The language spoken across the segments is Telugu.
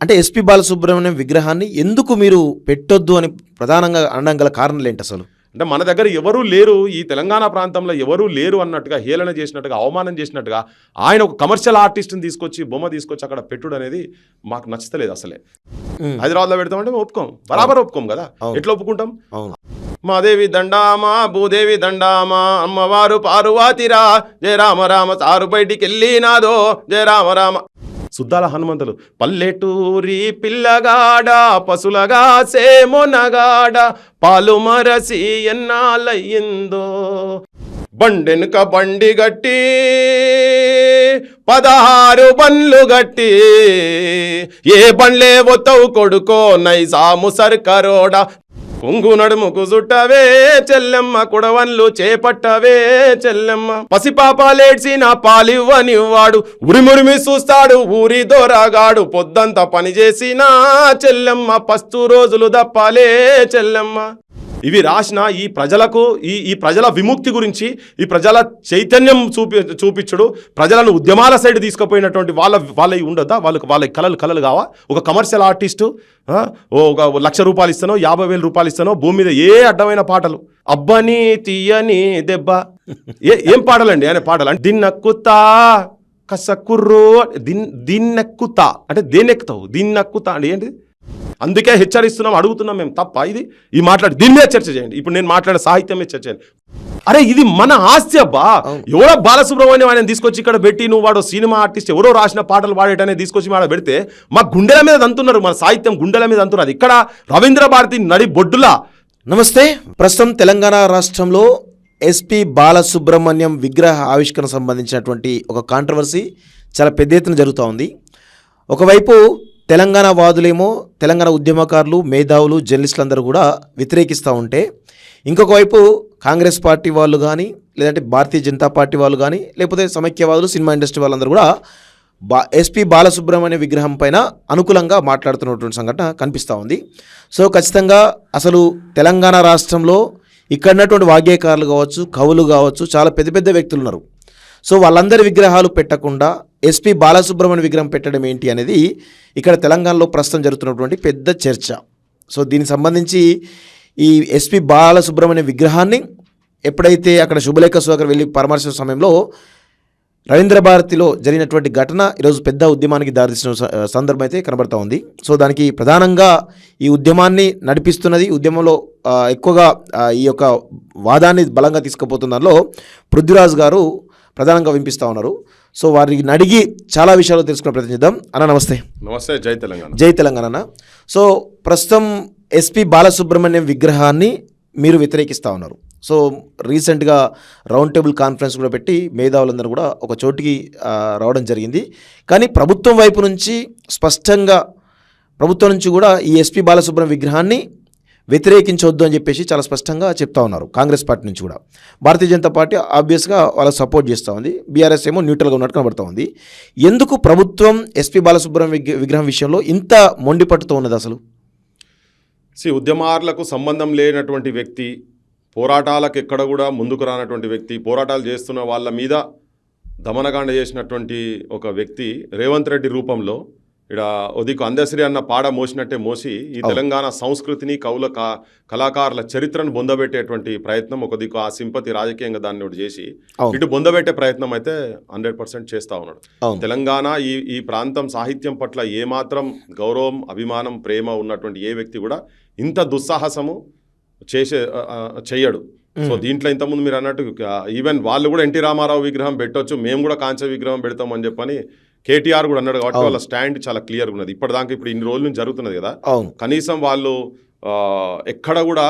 అంటే ఎస్పి బాలసుబ్రహ్మణ్యం విగ్రహాన్ని ఎందుకు మీరు పెట్టొద్దు అని ప్రధానంగా అనడం గల కారణాలు ఏంటి అసలు? అంటే మన దగ్గర ఎవరూ లేరు, ఈ తెలంగాణ ప్రాంతంలో ఎవరూ లేరు అన్నట్టుగా, హేళన చేసినట్టుగా, అవమానం చేసినట్టుగా ఆయన ఒక కమర్షియల్ ఆర్టిస్ట్ని తీసుకొచ్చి బొమ్మ తీసుకొచ్చి అక్కడ పెట్టుడు అనేది మాకు నచ్చలేదు అసలే. హైదరాబాద్లో పెడతామంటే మేము ఒప్పుకోం, బరాబర్ ఒప్పుకోం కదా, ఎట్లా ఒప్పుకుంటాం? మాదేవి దండామా భూదేవి దండామా అమ్మవారు పార్వతిరా జయ రామ రామ సారు బయటికి వెళ్ళినాదో జయ రామ రామ. సుద్దాల హనుమంతులు పల్లెటూరి పిల్లగాడ పశులగా సేమొనగాడ పాలు మరసి ఎన్నాలయ్యిందో బండెనుక బండి గట్టి 16 బండ్లు గట్టి ఏ బండ్లే ఒత్తవు కొడుకో నైజాము సర్కరోడా కొంగు నడుముకు చుట్టవే చెల్లెమ్మ కుడవన్లు చేపట్టవే చెల్లెమ్మ పసిపాపాలేడ్చిన పాలివ్వనివ్వాడు ఉరిమురిమి చూస్తాడు ఊరి దొరగాడు పొద్దంతా పని చేసిన చెల్లెమ్మ పస్తు రోజులు దప్పాలే చెల్లెమ్మ. ఇవి రాసిన ఈ ప్రజలకు ఈ ప్రజల విముక్తి గురించి, ఈ ప్రజల చైతన్యం చూపించడు, ప్రజలను ఉద్యమాల సైడ్ తీసుకుపోయినటువంటి వాళ్ళవి ఉండొద్దా? వాళ్ళ కళలు కావా? ఒక కమర్షియల్ ఆర్టిస్టు ఒక ₹1,00,000 ఇస్తానో 50,000 రూపాయలు ఇస్తానో భూమి మీద ఏ అడ్డమైన పాటలు, అబ్బని తీయని దెబ్బ, ఏం పాటలండి ఆయన పాటలు? అంటే దిన్నక్కుతా కసకుర్రు, దిన్నెక్కుతా అంటే దేన్నెక్కుతావు, దిన్నక్కుతా అంటే ఏంటి? అందుకే హెచ్చరిస్తున్నాం, అడుగుతున్నాం మేము, తప్ప ఇది? ఈ మాట్లాడి దీని మీద చర్చ చేయండి. ఇప్పుడు నేను మాట్లాడే సాహిత్యం మీద చర్చ చేయండి. అరే ఇది మన ఆస్తి అబ్బా. ఎవరో బాలసుబ్రహ్మణ్యం ఆయన తీసుకొచ్చి ఇక్కడ పెట్టి నువ్వు వాడు సినిమా ఆర్టిస్ట్ ఎవరో రాసిన పాటలు పాడేటనే తీసుకొచ్చి మాట పెడితే మా గుండెల మీద అంటున్నారు, మన సాహిత్యం గుండెల మీద అంటున్నారు. ఇక్కడ రవీంద్ర భారతి నడి బొడ్డులా. నమస్తే. ప్రస్తుతం తెలంగాణ రాష్ట్రంలో ఎస్పి బాలసుబ్రహ్మణ్యం విగ్రహ ఆవిష్కరణ సంబంధించినటువంటి ఒక కాంట్రవర్సీ చాలా పెద్ద ఎత్తున జరుగుతూ ఉంది. ఒకవైపు తెలంగాణ వాదులేమో, తెలంగాణ ఉద్యమకారులు, మేధావులు, జర్నలిస్టులు అందరూ కూడా వ్యతిరేకిస్తూ ఉంటే, ఇంకొక వైపు కాంగ్రెస్ పార్టీ వాళ్ళు కానీ, లేదంటే భారతీయ జనతా పార్టీ వాళ్ళు కానీ, లేకపోతే సమైక్యవాదులు, సినిమా ఇండస్ట్రీ వాళ్ళందరూ కూడా ఎస్పి బాలసుబ్రహ్మణ్య విగ్రహం పైన అనుకూలంగా మాట్లాడుతున్నటువంటి సంఘటన కనిపిస్తూ ఉంది. సో ఖచ్చితంగా అసలు తెలంగాణ రాష్ట్రంలో ఇక్కడ ఉన్నటువంటి వాగ్గేయకారులు కావచ్చు, కవులు కావచ్చు, చాలా పెద్ద పెద్ద వ్యక్తులు ఉన్నారు. సో వాళ్ళందరి విగ్రహాలు పెట్టకుండా ఎస్పి బాలసుబ్రహ్మణ్య విగ్రహం పెట్టడం ఏంటి అనేది ఇక్కడ తెలంగాణలో ప్రస్తుతం జరుగుతున్నటువంటి పెద్ద చర్చ. సో దీనికి సంబంధించి ఈ ఎస్పి బాలసుబ్రహ్మణ్య విగ్రహాన్ని ఎప్పుడైతే అక్కడ శుభలేఖ సుధాకర్ వెళ్ళి పరామర్శించిన సమయంలో రవీంద్ర భారతిలో జరిగినటువంటి ఘటన ఈరోజు పెద్ద ఉద్యమానికి దారితీసిన సందర్భం అయితే కనబడుతూ ఉంది. సో దానికి ప్రధానంగా ఈ ఉద్యమాన్ని నడిపిస్తున్నది, ఉద్యమంలో ఎక్కువగా ఈ యొక్క వాదాన్ని బలంగా తీసుకుపోతున్న దానిలో పృథ్వీరాజ్ గారు ప్రధానంగా వినిపిస్తూ ఉన్నారు. సో వారిని అడిగి చాలా విషయాలు తెలుసుకునే ప్రయత్నం చేద్దాం. అన్న నమస్తే. నమస్తే. జై తెలంగాణ. జై తెలంగాణ అన్న. సో ప్రస్తుతం ఎస్పి బాలసుబ్రహ్మణ్యం విగ్రహాన్ని మీరు వ్యతిరేకిస్తూ ఉన్నారు. సో రీసెంట్గా రౌండ్ టేబుల్ కాన్ఫరెన్స్ కూడా పెట్టి మేధావులందరూ కూడా ఒక చోటికి రావడం జరిగింది. కానీ ప్రభుత్వం వైపు నుంచి స్పష్టంగా ప్రభుత్వం నుంచి కూడా ఈ ఎస్పి బాలసుబ్రహ్మణ్యం విగ్రహాన్ని వ్యతిరేకించవద్దు అని చెప్పేసి చాలా స్పష్టంగా చెప్తా ఉన్నారు. కాంగ్రెస్ పార్టీ నుంచి కూడా. భారతీయ జనతా పార్టీ ఆబ్వియస్గా వాళ్ళకి సపోర్ట్ చేస్తూ ఉంది, బీఆర్ఎస్ ఏమో న్యూట్రల్గా ఉన్నట్టు కనబడుతూ ఉంది. ఎందుకు ప్రభుత్వం ఎస్పి బాలసుబ్రహ్మణ్యం విగ్రహం విషయంలో ఇంత మొండిపట్టుతో ఉన్నది అసలు? ఉద్యమాలకు సంబంధం లేనటువంటి వ్యక్తి, పోరాటాలకు ఎక్కడ కూడా ముందుకు రానటువంటి వ్యక్తి, పోరాటాలు చేస్తున్న వాళ్ళ మీద దమనకాండ చేసినటువంటి ఒక వ్యక్తి రేవంత్ రెడ్డి రూపంలో ఇక్కడ ఒదికు అందశ్రీ అన్న పాడ మోసినట్టే మోసి ఈ తెలంగాణ సంస్కృతిని, కళాకారుల చరిత్రను బొందబెట్టేటువంటి ప్రయత్నం, ఒక దిక్కు ఆ సింపతి రాజకీయంగా దాన్ని ఒకటి చేసి ఇటు బొందబెట్టే ప్రయత్నం అయితే 100% చేస్తూ ఉన్నాడు. తెలంగాణ ఈ ప్రాంతం సాహిత్యం పట్ల ఏమాత్రం గౌరవం, అభిమానం, ప్రేమ ఉన్నటువంటి ఏ వ్యక్తి కూడా ఇంత దుస్సాహసము చెయ్యడు. సో దీంట్లో ఇంతకుముందు మీరు అన్నట్టు ఈవెన్ వాళ్ళు కూడా ఎన్టీ రామారావు విగ్రహం పెట్టొచ్చు, మేము కూడా కాంస్య విగ్రహం పెడతాం అని చెప్పని కేటీఆర్ కూడా అన్నాడు. కాబట్టి వాళ్ళ స్టాండ్ చాలా క్లియర్గా ఉన్నది. ఇప్పటిదాకా ఇప్పుడు ఇన్ని రోజుల నుంచి జరుగుతున్నది కదా, కనీసం వాళ్ళు ఎక్కడ కూడా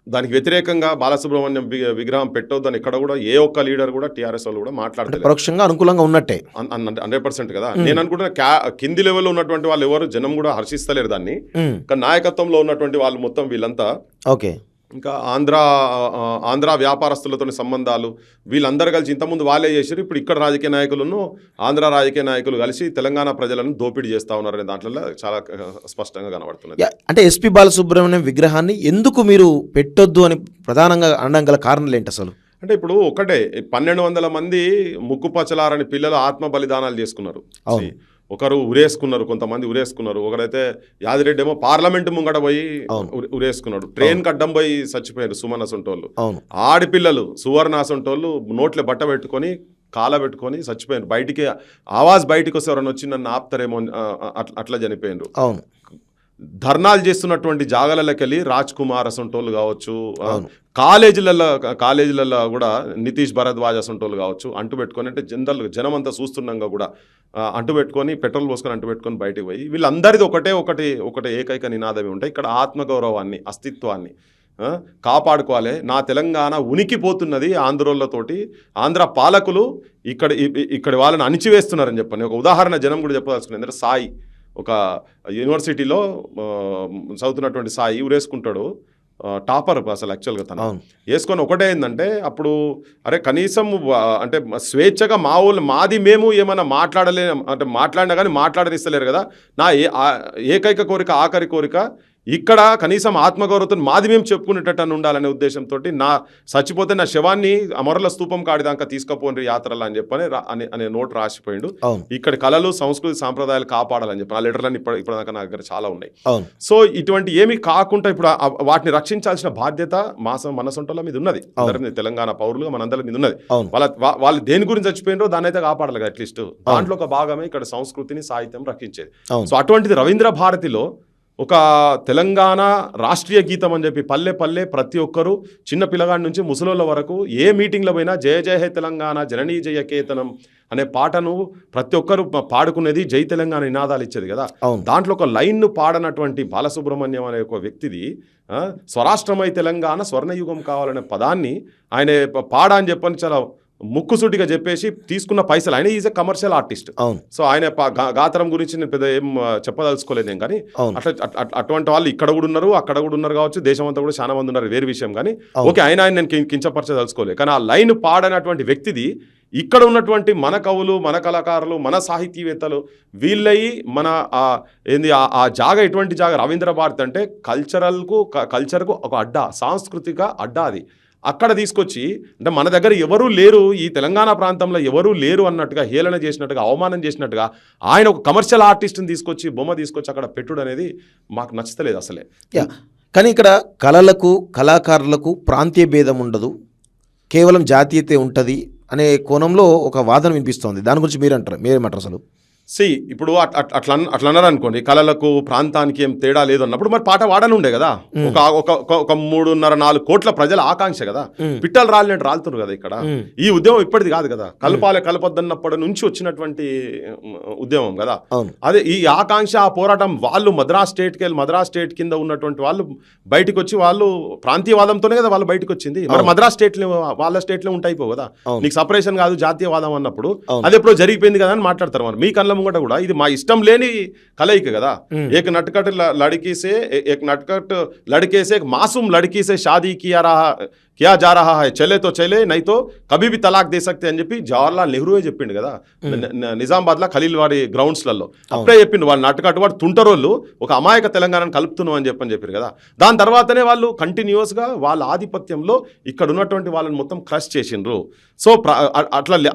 దానికి వ్యతిరేకంగా బాలసుబ్రహ్మణ్యం విగ్రహం పెట్టొద్దని ఎక్కడ కూడా ఏ ఒక్క లీడర్ కూడా టీఆర్ఎస్ వాళ్ళు కూడా మాట్లాడతారు. పరోక్షంగా అనుకూలంగా ఉన్నట్టే 100% కదా. నేను అనుకుంటున్నా కింది లెవెల్లో ఉన్నటువంటి వాళ్ళు ఎవరు జనం కూడా హర్షిస్తలేరు దాన్ని. కానీ నాయకత్వంలో ఉన్నటువంటి వాళ్ళు మొత్తం వీళ్ళంతా ఓకే. ఇంకా ఆంధ్ర వ్యాపారస్తులతో సంబంధాలు వీళ్ళందరూ కలిసి ఇంతకుముందు వాళ్ళే చేశారు. ఇప్పుడు ఇక్కడ రాజకీయ నాయకులను, ఆంధ్ర రాజకీయ నాయకులు కలిసి తెలంగాణ ప్రజలను దోపిడీ చేస్తూ ఉన్నారనే దాంట్లో చాలా స్పష్టంగా కనబడుతున్నది. అంటే ఎస్పి బాలసుబ్రహ్మణ్యం విగ్రహాన్ని ఎందుకు మీరు పెట్టొద్దు అని ప్రధానంగా అనడం గల కారణాలు ఏంటి అసలు? అంటే ఇప్పుడు ఒకటే 1200 మంది ముక్కుపచ్చలారని పిల్లలు ఆత్మ బలిదానాలు చేసుకున్నారు. ఒకరు ఉరేసుకున్నారు, కొంతమంది ఉరేసుకున్నారు. ఒకరైతే యాదిరెడ్డి ఏమో పార్లమెంట్ ముంగట పోయి ఉరేసుకున్నాడు. ట్రైన్ అడ్డం పోయి చచ్చిపోయారు సుమన్ అసంటోళ్ళు. ఆడపిల్లలు సువర్ణ అసంటోళ్ళు నోట్లో బట్ట పెట్టుకొని కాల పెట్టుకొని చచ్చిపోయారు. బయటికి ఆవాజ్ బయటికి వస్తే ఎవరైనా వచ్చి నన్ను ఆపుతారేమో అట్లా చనిపోయారు. ధర్నాలు చేస్తున్నటువంటి జాగాలకి వెళ్ళి రాజ్ కుమార్ అసంటోళ్ళు కావచ్చు, కాలేజీలలో కూడా నితీష్ భరద్వాజ్ అసంటోళ్ళు కావచ్చు, అంటు పెట్టుకొని అంటే జనం అంతా చూస్తున్నాగా కూడా అంటు పెట్టుకొని పెట్రోల్ పోసుకొని అంటు పెట్టుకొని బయటికి పోయి వీళ్ళందరిది ఒకటే ఏకైక నినాదమే ఉంటాయి. ఇక్కడ ఆత్మగౌరవాన్ని, అస్తిత్వాన్ని కాపాడుకోవాలి. నా తెలంగాణ ఉనికిపోతున్నది ఆంధ్రోళ్ళతోటి, ఆంధ్ర పాలకులు ఇక్కడ వాళ్ళని అణిచివేస్తున్నారని చెప్పని ఒక ఉదాహరణ జనం కూడా చెప్పదలుచుకున్నారు. ఎందుకంటే సాయి ఒక యూనివర్సిటీలో చదువుతున్నటువంటి సాయి ఉరేసుకుంటాడు. టాపర్ అసలు యాక్చువల్గా తను వేసుకొని ఒకటే ఏంటంటే అప్పుడు అరే కనీసం అంటే స్వేచ్ఛగా మాది మేము ఏమైనా మాట్లాడలే అంటే మాట్లాడినా కానీ మాట్లాడనిస్తలేరు కదా. నా ఏకైక కోరిక, ఆఖరి కోరిక ఇక్కడ కనీసం ఆత్మగౌరవంతో మాది మేము చెప్పుకునేటట్టు ఉండాలనే ఉద్దేశంతో నా చచ్చిపోతే నా శవాన్ని అమరుల స్తూపం కాడిదాకా తీసుకుపోండి యాత్రలు అని చెప్పని అనే నోట్ రాసిపోయిండు. ఇక్కడ కళలు, సంస్కృతి, సాంప్రదాయాలు కాపాడాలని చెప్పి ఆ లెటర్లన్నీ ఇప్పటిదాకా నా దగ్గర చాలా ఉన్నాయి. సో ఇటువంటి ఏమి కాకుండా ఇప్పుడు వాటిని రక్షించాల్సిన బాధ్యత మన సొంటల మీద ఉన్నది. అందరి తెలంగాణ పౌరులుగా మనందరి మీద ఉన్నది. వాళ్ళు దేని గురించి చచ్చిపోయినరో దాన్ని అయితే కాపాడాలి కదా అట్లీస్ట్. దాంట్లో ఒక భాగమే ఇక్కడ సంస్కృతిని, సాహిత్యం రక్షించేది. సో అటువంటిది రవీంద్ర భారతిలో ఒక తెలంగాణ రాష్ట్రీయ గీతం అని చెప్పి పల్లె పల్లె ప్రతి ఒక్కరు చిన్న పిల్లగాడి నుంచి ముసలోళ్ళ వరకు ఏ మీటింగ్లో పోయినా జయ జయ హే తెలంగాణ జననీ జయ కేతనం అనే పాటను ప్రతి ఒక్కరు పాడుకునేది, జై తెలంగాణ నినాదాలు ఇచ్చేది కదా. దాంట్లో ఒక లైన్ను పాడనటువంటి బాలసుబ్రహ్మణ్యం అనే ఒక వ్యక్తిది స్వరాష్ట్రమై తెలంగాణ స్వర్ణయుగం కావాలనే పదాన్ని ఆయన పాడా అని చెప్పని చాలా ముక్కుసూటిగా చెప్పేసి తీసుకున్న పైసలు. ఆయన is a commercial artist. So ఆయన గాత్రం గురించి నేను పెద్ద ఏం చెప్పదలుచుకోలేదు నేను, కానీ అటువంటి వాళ్ళు ఇక్కడ కూడా ఉన్నారు, అక్కడ కూడా ఉన్నారు కావచ్చు, దేశం అంతా కూడా చాలా మంది ఉన్నారు, వేరే విషయం. కానీ ఓకే, ఆయన నేను కించపరచదలుచుకోలేదు. కానీ ఆ లైన్ పాడనటువంటి వ్యక్తిది ఇక్కడ ఉన్నటువంటి మన కవులు, మన కళాకారులు, మన సాహితీవేత్తలు వీళ్ళయి మన ఏంది ఆ జాగ ఎటువంటి జాగ రవీంద్ర భారతి అంటే కల్చర్కు ఒక అడ్డా, సాంస్కృతిక అడ్డా. అది అక్కడ తీసుకొచ్చి అంటే మన దగ్గర ఎవరూ లేరు, ఈ తెలంగాణ ప్రాంతంలో ఎవరూ లేరు అన్నట్టుగా హేళన చేసినట్టుగా, అవమానం చేసినట్టుగా ఆయన ఒక కమర్షియల్ ఆర్టిస్ట్ని తీసుకొచ్చి బొమ్మ తీసుకొచ్చి అక్కడ పెట్టుడు అనేది మాకు నచ్చలేదు అసలే. కానీ ఇక్కడ కళలకు, కళాకారులకు ప్రాంతీయ భేదం ఉండదు, కేవలం జాతీయతే ఉంటుంది అనే కోణంలో ఒక వాదన వినిపిస్తోంది. దాని గురించి మీరేమంటారు అసలు? ఇప్పుడు అట్లా అన్నారు అనుకోండి, కళలకు ప్రాంతానికి ఏం తేడా లేదు అన్నప్పుడు మరి పాట వాడనుండే కదా. ఒక 3.5-4 కోట్ల ప్రజల ఆకాంక్ష కదా, పిట్టలు రాలినట్టు రాలుతున్నారు కదా. ఇక్కడ ఈ ఉద్యమం ఇప్పటిది కాదు కదా, కలపొద్దన్నప్పటి నుంచి వచ్చినటువంటి ఉద్యమం కదా. అదే ఈ ఆకాంక్ష, ఆ పోరాటం వాళ్ళు మద్రాస్ స్టేట్ కింద ఉన్నటువంటి వాళ్ళు బయటకు వచ్చి వాళ్ళు ప్రాంతీయవాదంతోనే కదా వాళ్ళు బయటకు వచ్చింది. మరి మద్రాస్ వాళ్ళ స్టేట్లో ఉంటాయిపో కదా, నీకు సపరేషన్ కాదు జాతీయవాదం అన్నప్పుడు అది ఎప్పుడో జరిగిపోయింది కదా అని మాట్లాడతారు. మరి మీ కళ్ళ ముంగట కూడా ఇది మా ఇష్టం లేని కలయిక కదా. ఏక్ నట్కట్ లड़के మాసూమ్ లड़की से शादी किया जा रहा है, चले तो चले नहीं तो कभी भी तलाक दे सकते అని చెప్పి జవహర్లాల్ నెహ్రూవే చెప్పిండు కదా నిజామాబాద్లో ఖలీల్ వారి గ్రౌండ్స్లలో. అప్పుడే చెప్పిండు వాళ్ళు నట్టుకట్టు వాడు తుంటరోళ్ళు ఒక అమాయక తెలంగాణను కలుపుతున్నాం అని చెప్పారు కదా. దాని తర్వాతనే వాళ్ళు కంటిన్యూస్గా వాళ్ళ ఆధిపత్యంలో ఇక్కడ ఉన్నటువంటి వాళ్ళని మొత్తం క్రష్ చేసిండ్రు. సో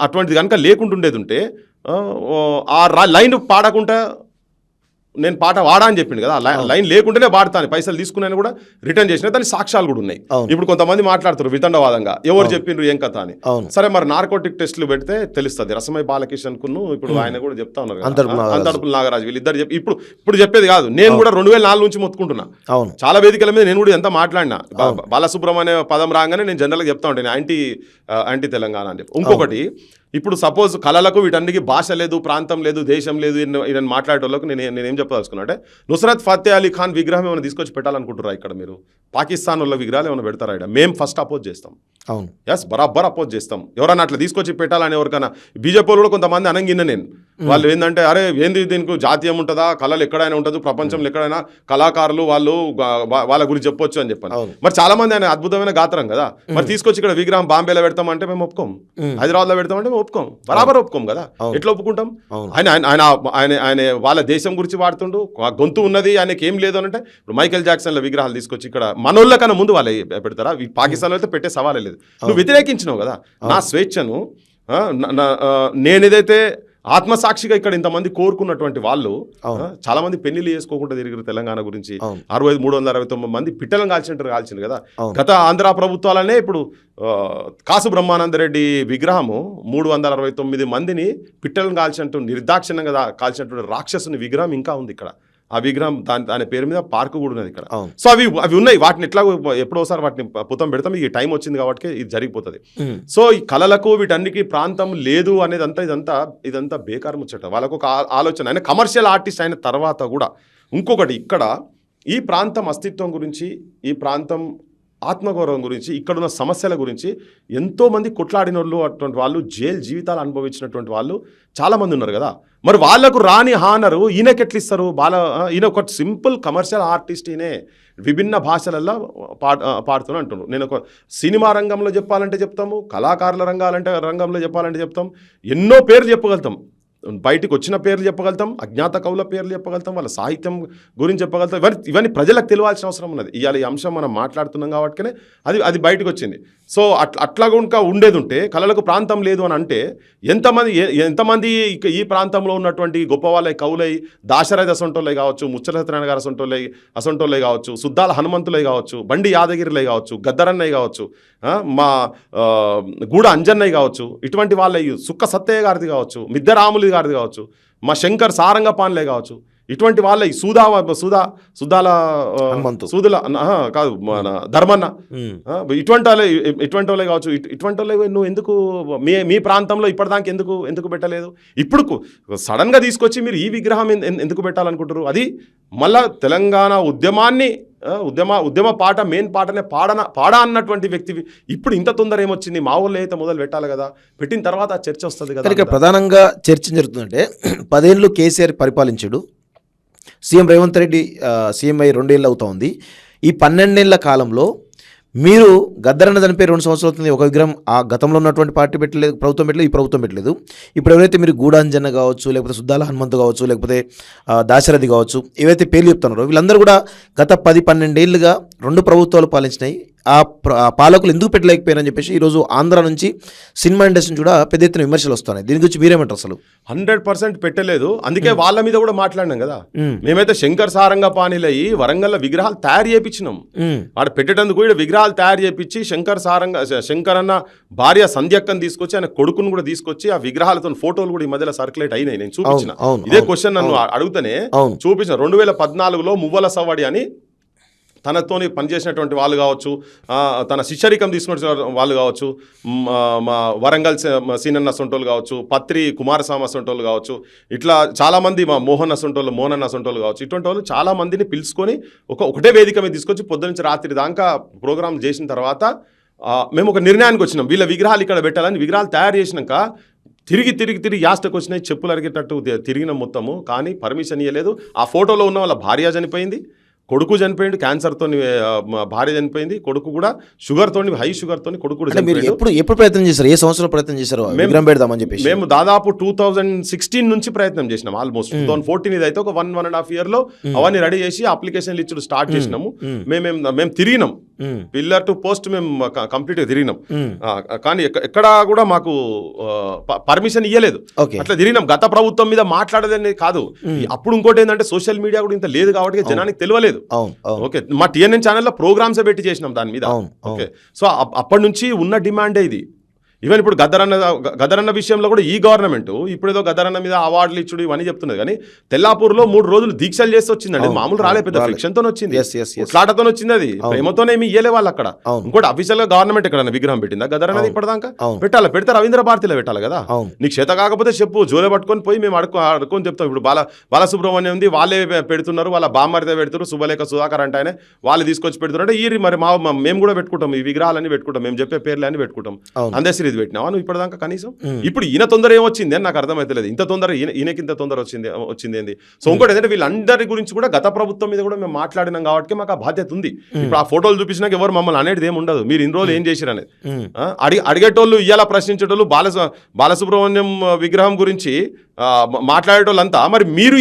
అటువంటిది కనుక లేకుంటుండేది ఉంటే ఆ లైన్ పాడకుండా నేను పాట వాడా అని చెప్పిండు కదా, లైన్ లేకుండానే పాడతాను, పైసలు తీసుకున్నాను కూడా రిటర్న్ చేసిన దాని సాక్ష్యాలు కూడా ఉన్నాయి. ఇప్పుడు కొంతమంది మాట్లాడుతారు వితండవాదంగా, ఎవరు చెప్పిండ్రు ఏం కథ అని. సరే మరి నార్కోటిక్ టెస్టులు పెడితే తెలుస్తుంది. రసమై బాలకిషన్ కును ఇప్పుడు ఆయన కూడా చెప్తా ఉన్నారు, అంతర్పుల నాగరాజు వీళ్ళిద్దరు ఇప్పుడు చెప్పేది కాదు. నేను కూడా 2004 నుంచి మొత్తుకుంటున్నా చాలా వేదికల మీద. నేను కూడా ఎంత మాట్లాడినా బాలసుబ్రహ్మణ్య పదం రాగానే నేను జనరల్గా చెప్తా ఉంటాను యాంటీ తెలంగాణ అని చెప్పి. ఇంకొకటి, ఇప్పుడు సపోజ్ కళలకు వీటన్నిటికీ భాష లేదు, ప్రాంతం లేదు, దేశం లేదు, ఈయన మాట్లాడేటోళ్ళకు నేనేం చెప్పదలుచుకున్నా అంటే నుస్రత్ ఫతే అలీ ఖాన్ విగ్రహం ఏమైనా తీసుకొచ్చి పెట్టాలనుకుంటారా ఇక్కడ మీరు? పాకిస్తాన్ వాళ్ళ విగ్రహాలు ఏమైనా పెడతారా ఇక్కడ? మేము ఫస్ట్ అపోజ్ చేస్తాం. అవును, ఎస్, బరాబర్ అపోజ్ చేస్తాం. ఎవరైనా అట్లా తీసుకొచ్చి పెట్టాలని ఎవరికైనా బీజేపీ కూడా కొంతమంది అనంగిన్న నేను వాళ్ళు ఏంటంటే అరే ఏంది దీనికి జాతీయం ఉంటుందా, కళలు ఎక్కడైనా ఉంటుంది, ప్రపంచంలో ఎక్కడైనా కళాకారులు వాళ్ళ గురించి చెప్పొచ్చు అని చెప్పాను. మరి చాలా మంది ఆయన అద్భుతమైన గాత్రం కదా, మరి తీసుకొచ్చి ఇక్కడ విగ్రహం బాంబేలో పెడతామంటే మేము ఒప్పుకోం, హైదరాబాద్లో పెడతామంటే మేము ఒప్పుకోం, బరాబర్ ఒప్పుకోం కదా. ఎట్లా ఒప్పుకుంటాం? ఆయన వాళ్ళ దేశం గురించి వాడుతుండు, గొంతు ఉన్నది, ఆయనకి ఏం లేదు అని అంటే ఇప్పుడు మైకేల్ జాక్సన్ల విగ్రహాలు తీసుకొచ్చి ఇక్కడ మనోళ్ళ కన్నా ముందు వాళ్ళు పెడతారా? పాకిస్తాన్లో అయితే పెట్టే సవాలే లేదు. నువ్వు వ్యతిరేకించినావు కదా నా స్వేచ్ఛను. నేనేదైతే ఆత్మసాక్షిగా ఇక్కడ ఇంతమంది కోరుకున్నటువంటి వాళ్ళు చాలా మంది పెళ్లిళ్ళు చేసుకోకుండా తిరిగారు తెలంగాణ గురించి. 369 మంది పిట్టలను కాల్చింది కదా. గత ఆంధ్ర ప్రభుత్వాలనే ఇప్పుడు కాసు బ్రహ్మానందరెడ్డి విగ్రహము 369 మందిని పిట్టలను కాల్చినట్టు నిర్దాక్షిణ్యంగా కాల్చినటువంటి రాక్షసుని విగ్రహం ఇంకా ఉంది ఇక్కడ. ఆ విగ్రహం దాని పేరు మీద పార్క్ కూడా ఉన్నది ఇక్కడ. సో అవి ఉన్నాయి. వాటిని ఎట్లా ఎప్పుడోసారి వాటిని పుతం పెడతాం. ఈ టైం వచ్చింది కాబట్టి ఇది జరిగిపోతుంది. సో ఈ కళలకు వీటన్నికి ప్రాంతం లేదు అనేది ఇదంతా బేకారు ముచ్చట. వాళ్ళకు ఒక ఆలోచన. ఆయన కమర్షియల్ ఆర్టిస్ట్ అయిన తర్వాత కూడా ఇంకొకటి, ఇక్కడ ఈ ప్రాంతం అస్తిత్వం గురించి, ఈ ప్రాంతం ఆత్మగౌరవం గురించి, ఇక్కడున్న సమస్యల గురించి ఎంతోమంది కొట్లాడిన వాళ్ళు, అటువంటి వాళ్ళు జైలు జీవితాలు అనుభవించినటువంటి వాళ్ళు చాలామంది ఉన్నారు కదా. మరి వాళ్ళకు రాని హానరు ఈయనకెట్లు ఇస్తారు? ఈయన ఒక సింపుల్ కమర్షియల్ ఆర్టిస్ట్. ఈయనే విభిన్న భాషలల్లో పాడుతూనే అంటున్నారు. నేను ఒక సినిమా రంగంలో చెప్పాలంటే చెప్తాము, కళాకారుల రంగంలో చెప్పాలంటే చెప్తాం, ఎన్నో పేర్లు చెప్పగలుగుతాం. బయటికి వచ్చిన పేర్లు చెప్పగలుగుతాం, అజ్ఞాత కవుల పేర్లు చెప్పగలుగుతాం, వాళ్ళ సాహిత్యం గురించి చెప్పగలుగుతాం. ఇవన్నీ ప్రజలకు తెలియాల్సిన అవసరం ఉన్నది. ఇవాళ ఈ అంశం మనం మాట్లాడుతున్నాం కాబట్టి అది బయటకు వచ్చింది. సో అట్లా కనుక ఉండేది ఉంటే, కళలకు ప్రాంతం లేదు అని అంటే ఎంతమంది ఈ ప్రాంతంలో ఉన్నటువంటి గొప్ప వాళ్ళ కవులై, దాశరథి అసొంటోళ్ళై కావచ్చు, ముచ్చట సత్యనారాయణ గారు అసొంటోళ్ళై కావచ్చు, సుద్దాల హనుమంతులై కావచ్చు, బండి యాదగిరిలై కావచ్చు, గద్దరన్నయ్య కావచ్చు, మా గూడ అంజన్నయ్య కావచ్చు, ఇటువంటి వాళ్ళ సుక్క సత్తయ్య గారిది కావచ్చు, మిద్దరాములు గారిది కావచ్చు, మా శంకర్ సారంగపాన్లే కావచ్చు, ఇటువంటి వాళ్ళ సుద్దాల కాదు మన ధర్మన్న, ఇటువంటి వాళ్ళే కావచ్చు. ఇటువంటి వాళ్ళే నువ్వు ఎందుకు మీ ప్రాంతంలో ఇప్పటిదాకా ఎందుకు పెట్టలేదు? ఇప్పుడు సడన్ గా తీసుకొచ్చి మీరు ఈ విగ్రహం ఎందుకు పెట్టాలనుకుంటారు? అది మళ్ళా తెలంగాణ ఉద్యమ పాట, మెయిన్ పాటనే పాడా అన్నటువంటి వ్యక్తి ఇప్పుడు ఇంత తొందర ఏమొచ్చింది? మా ఊళ్ళో అయితే మొదలు పెట్టాలి కదా. పెట్టిన తర్వాత ఆ చర్చ వస్తుంది కదా. ఇక్కడ ప్రధానంగా చర్చ జరుగుతుందంటే, 10 ఏళ్ళు కేసీఆర్ పరిపాలించాడు, సీఎం రేవంత్ రెడ్డి సీఎం అయ్యి 2 ఏళ్ళు అవుతా ఉంది. ఈ 12 ఏళ్ల కాలంలో మీరు గద్దరన్న చనిపోయి 2 సంవత్సరాలు అవుతుంది. ఒక విగ్రహం ఆ గతంలో ఉన్నటువంటి పార్టీ పెట్టలేదు, ప్రభుత్వం పెట్టలేదు, ఈ ప్రభుత్వం పెట్టలేదు. ఇప్పుడు ఎవరైతే మీరు గూడాంజన్న కావచ్చు, లేకపోతే సుద్దాల హనుమంతు కావచ్చు, లేకపోతే దాశరథి కావచ్చు, ఏవైతే పేర్లు చెప్తున్నారో వీళ్ళందరూ కూడా గత 10-12 ఏళ్ళుగా 2 ప్రభుత్వాలు పాలించినాయి. ఆ పాలకులు ఎందుకు పెట్టలేకపోయారని చెప్పేసి ఈరోజు ఆంధ్ర నుంచి సినిమా ఇండస్ట్రీ కూడా పెద్ద ఎత్తున విమర్శలు వస్తున్నాయి. దీని గురించి మీరేమంటారు? అసలు 100% పెట్టలేదు. అందుకే వాళ్ళ మీద కూడా మాట్లాడినాం కదా. మేమైతే శంకర్ సారంగపాణిలయ్యి వరంగల్లో విగ్రహాలు తయారు చేయించినాం. ఆడ పెట్టేటందుకు కూడా విగ్రహాలు తయారు చేయించి శంకర్ అన్న భార్య సంధ్యక్కని తీసుకొచ్చి, ఆయన కొడుకును కూడా తీసుకొచ్చి ఆ విగ్రహాలతో ఫోటోలు కూడా ఈ మధ్యలో సర్క్యులేట్ అయినాయి. నేను చూపించిన ఇదే క్వశ్చన్ నన్ను అడుగుతానే చూపించిన. 2014లో మువ్వల సవ్వడి అని తనతోని పనిచేసినటువంటి వాళ్ళు కావచ్చు, తన శిష్యరికం తీసుకున్న వాళ్ళు కావచ్చు, మా వరంగల్ సీనన్న సొంటోళ్ళు కావచ్చు, పత్రి కుమారస్వామి సొంటోళ్ళు కావచ్చు, ఇట్లా చాలామంది మా మోహన్ సొంటోళ్ళు కావచ్చు, ఇటువంటి వాళ్ళు చాలామందిని పిలుచుకొని ఒకటే వేదిక మీద తీసుకొచ్చి పొద్దునుంచి రాత్రి దాకా ప్రోగ్రాం చేసిన తర్వాత మేము ఒక నిర్ణయానికి వచ్చినాం. వీళ్ళ విగ్రహాలు ఇక్కడ పెట్టాలని విగ్రహాలు తయారు చేసినాక తిరిగి యాస్టకు వచ్చినాయి, చెప్పులు అరిగేటట్టు తిరిగిన మొత్తము. కానీ పర్మిషన్ ఇవ్వలేదు. ఆ ఫోటోలో ఉన్న వాళ్ళ భార్య చనిపోయింది, కొడుకు చనిపోయింది, క్యాన్సర్తో భార్య చనిపోయింది, కొడుకు కూడా షుగర్తో, హై షుగర్తో కొడుకు కూడా చనిపోయింది. ఎప్పుడు ప్రయత్నం చేశారు? ఏ సంవత్సరం ప్రయత్నం చేశారు విగ్రహం పెడదామని చెప్పి? మేము దాదాపు 2016 నుంచి ప్రయత్నం చేసినాం. ఆల్మోస్ట్ 2014 ఇది అయితే ఒక 1.5 year లో అవన్నీ రెడీ చేసి అప్లికేషన్లు ఇచ్చుడు స్టార్ట్ చేసినాము. మేము తిరిగినాం, పిల్లర్ టు పోస్ట్ మేము కంప్లీట్ గా తిరిగినాం. కానీ ఎక్కడా కూడా మాకు పర్మిషన్ ఇవ్వలేదు. అట్లా తిరిగినాం. గత ప్రభుత్వం మీద మాట్లాడేదని కాదు. అప్పుడు ఇంకోటి ఏంటంటే సోషల్ మీడియా కూడా ఇంత లేదు కాబట్టి జనానికి తెలియలేదు. ఓకే, మా TNN ఛానల్లో ప్రోగ్రామ్స్ పెట్టి చేసినాం దాని మీద. ఓకే, సో అప్పటి నుంచి ఉన్న డిమాండే ఇది. ఈవెన్ ఇప్పుడు గద్దరన్న విషయంలో కూడా ఈ గవర్నమెంట్ ఇప్పుడు ఏదో గద్దరన్న మీద అవార్డులు ఇచ్చుడు ఇవన్నీ చెప్తున్నది. కానీ తెల్లాపూర్లో 3 రోజులు దీక్షలు చేసి వచ్చిందండి. మామూలు రాలే, పెద్ద ఫ్రిక్షన్తో వచ్చింది, ఫ్లాటతో వచ్చింది. అది ప్రేమతోనే ఏమి ఇయ్యలే వాళ్ళు అక్కడ. ఇంకోటి అఫీషియల్ గా గవర్నమెంట్ ఎక్కడ విగ్రహం పెట్టిందా గద్దరన్నది? ఇప్పటిదాకా పెట్టాలి, పెడితే రవీంద్ర భారతిలో పెట్టాలి కదా. నీకు చేత కాకపోతే చెప్పు, జోలే పట్టుకొని పోయి మేము అడుకొని చెప్తాం. ఇప్పుడు బాలసుబ్రహ్మణ్యం ఉంది, వాళ్ళే పెడుతున్నారు, వాళ్ళ బామ్మరిదే పెడుతున్నారు, శుభలేఖ సుధాకర్ అంటే ఆయన వాళ్ళు తీసుకొచ్చి పెడుతున్నారు. అంటే ఈ మరి మేము కూడా పెట్టుకుంటాం, ఈ విగ్రహాలన్నీ పెట్టుకుంటాం, మేము చెప్పే పేర్లు అన్ని పెట్టుకుంటాం. అందశ్రీ ఇది పెట్టినావా నువ్వు ఇప్పటిదాకా కనీసం? ఇప్పుడు ఈయన తొందర ఏమొచ్చింది అని నాకు అర్థమైతలేదు. ఇంత తొందర ఈయనకి ఇంత తొందర వచ్చింది ఏంది? సో ఇంకోటి ఏంటంటే వీళ్ళందరి గురించి కూడా గత ప్రభుత్వం మీద కూడా మేము మాట్లాడినాం కాబట్టి మాకు ఆ బాధ్యత ఉంది. ఇప్పుడు ఆ ఫోటోలు చూపించినాక ఎవరు మమ్మల్ని అనేది ఏమి ఉండదు, మీరు ఇన్ని రోజులు ఏం చేశారు అనేది. అడిగేటోళ్ళు ఇయ్యాల ప్రశ్నించేటోళ్ళు బాలసుబ్రహ్మణ్యం విగ్రహం గురించి మాట్లాడేటోళ్ళంతా మరి మీరు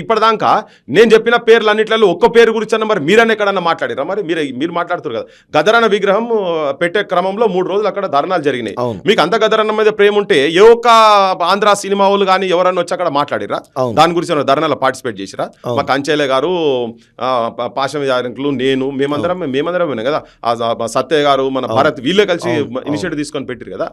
ఇప్పటిదాకా నేను చెప్పిన పేర్లు అన్నిట్లలో ఒక్క పేరు గురించి అన్న మరి మీరన్నా ఎక్కడన్నా మాట్లాడారా? మరి మీరు మాట్లాడుతారు కదా. గద్దరన్న విగ్రహం పెట్టే క్రమంలో 3 రోజులు అక్కడ ధర్నాలు జరిగినాయి. అవును. మీకు అంత గదరన్న మీద ప్రేమ ఉంటే ఏ ఒక్క ఆంధ్ర సినిమా వాళ్ళు కానీ ఎవరన్నా వచ్చి అక్కడ మాట్లాడిరా, అవును. దాని గురించి ఏమైనా ధర్నాలో పార్టిసిపేట్ చేసిరా? మా కంచెలే గారు, పాశంకులు, నేను మేమందరం విన్నాం కదా, సత్య గారు, మన భారత్ వీళ్ళే కలిసి ఇనిషియేటివ్ తీసుకొని పెట్టారు కదా.